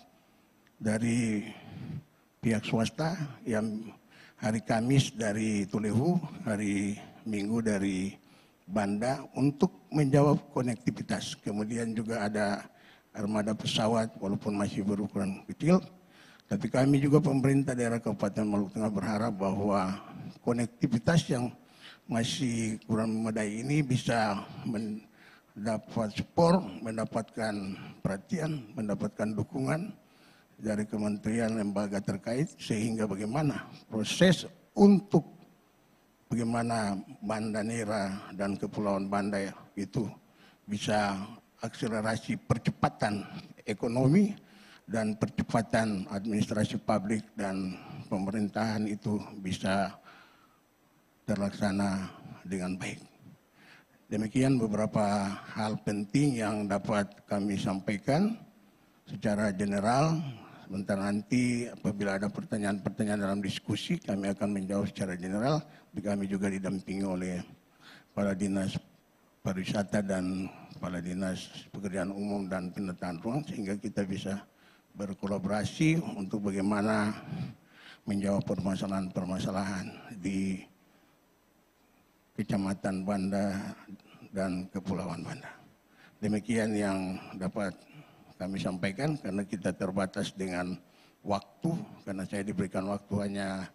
dari pihak swasta yang hari Kamis dari Tulehu, hari Minggu dari Banda untuk menjawab konektivitas. Kemudian juga ada armada pesawat walaupun masih berukuran kecil. Tapi kami juga pemerintah daerah Kabupaten Maluku Tengah berharap bahwa konektivitas yang masih kurang memadai ini bisa mendapat support, mendapatkan perhatian, mendapatkan dukungan dari kementerian lembaga terkait, sehingga bagaimana proses untuk bagaimana Banda Neira dan Kepulauan Banda itu bisa akselerasi percepatan ekonomi dan percepatan administrasi publik dan pemerintahan itu bisa terlaksana dengan baik. Demikian beberapa hal penting yang dapat kami sampaikan secara general. Sebentar nanti apabila ada pertanyaan-pertanyaan dalam diskusi, kami akan menjawab secara general. Kami juga didampingi oleh Kepala Dinas Pariwisata dan Kepala Dinas Pekerjaan Umum dan Penataan Ruang, sehingga kita bisa berkolaborasi untuk bagaimana menjawab permasalahan-permasalahan di Kecamatan Banda dan Kepulauan Banda. Demikian yang dapat kami sampaikan karena kita terbatas dengan waktu, karena saya diberikan waktu hanya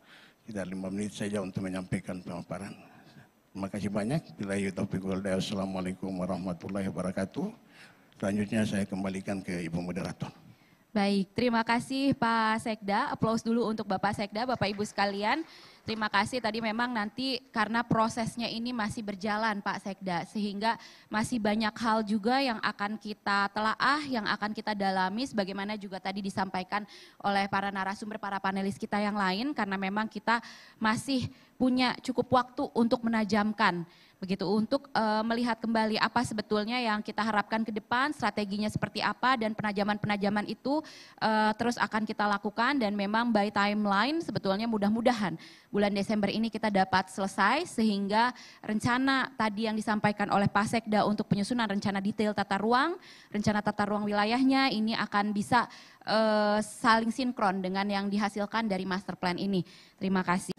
sekitar 5 menit saja untuk menyampaikan pemaparan. Terima kasih banyak. Billahi taufiq wal hidayah. Assalamualaikum warahmatullahi wabarakatuh. Selanjutnya saya kembalikan ke Ibu Moderator. Baik, terima kasih Pak Sekda. Aplaus dulu untuk Bapak Sekda, Bapak Ibu sekalian. Terima kasih, tadi memang nanti karena prosesnya ini masih berjalan Pak Sekda, sehingga masih banyak hal juga yang akan kita telaah, yang akan kita dalami, sebagaimana juga tadi disampaikan oleh para narasumber, para panelis kita yang lain, karena memang kita masih punya cukup waktu untuk menajamkan, begitu, untuk melihat kembali apa sebetulnya yang kita harapkan ke depan, strateginya seperti apa, dan penajaman-penajaman itu terus akan kita lakukan, dan memang by timeline sebetulnya mudah-mudahan bulan Desember ini kita dapat selesai, sehingga rencana tadi yang disampaikan oleh Pak Sekda untuk penyusunan rencana detail tata ruang, rencana tata ruang wilayahnya ini akan bisa saling sinkron dengan yang dihasilkan dari master plan ini. Terima kasih.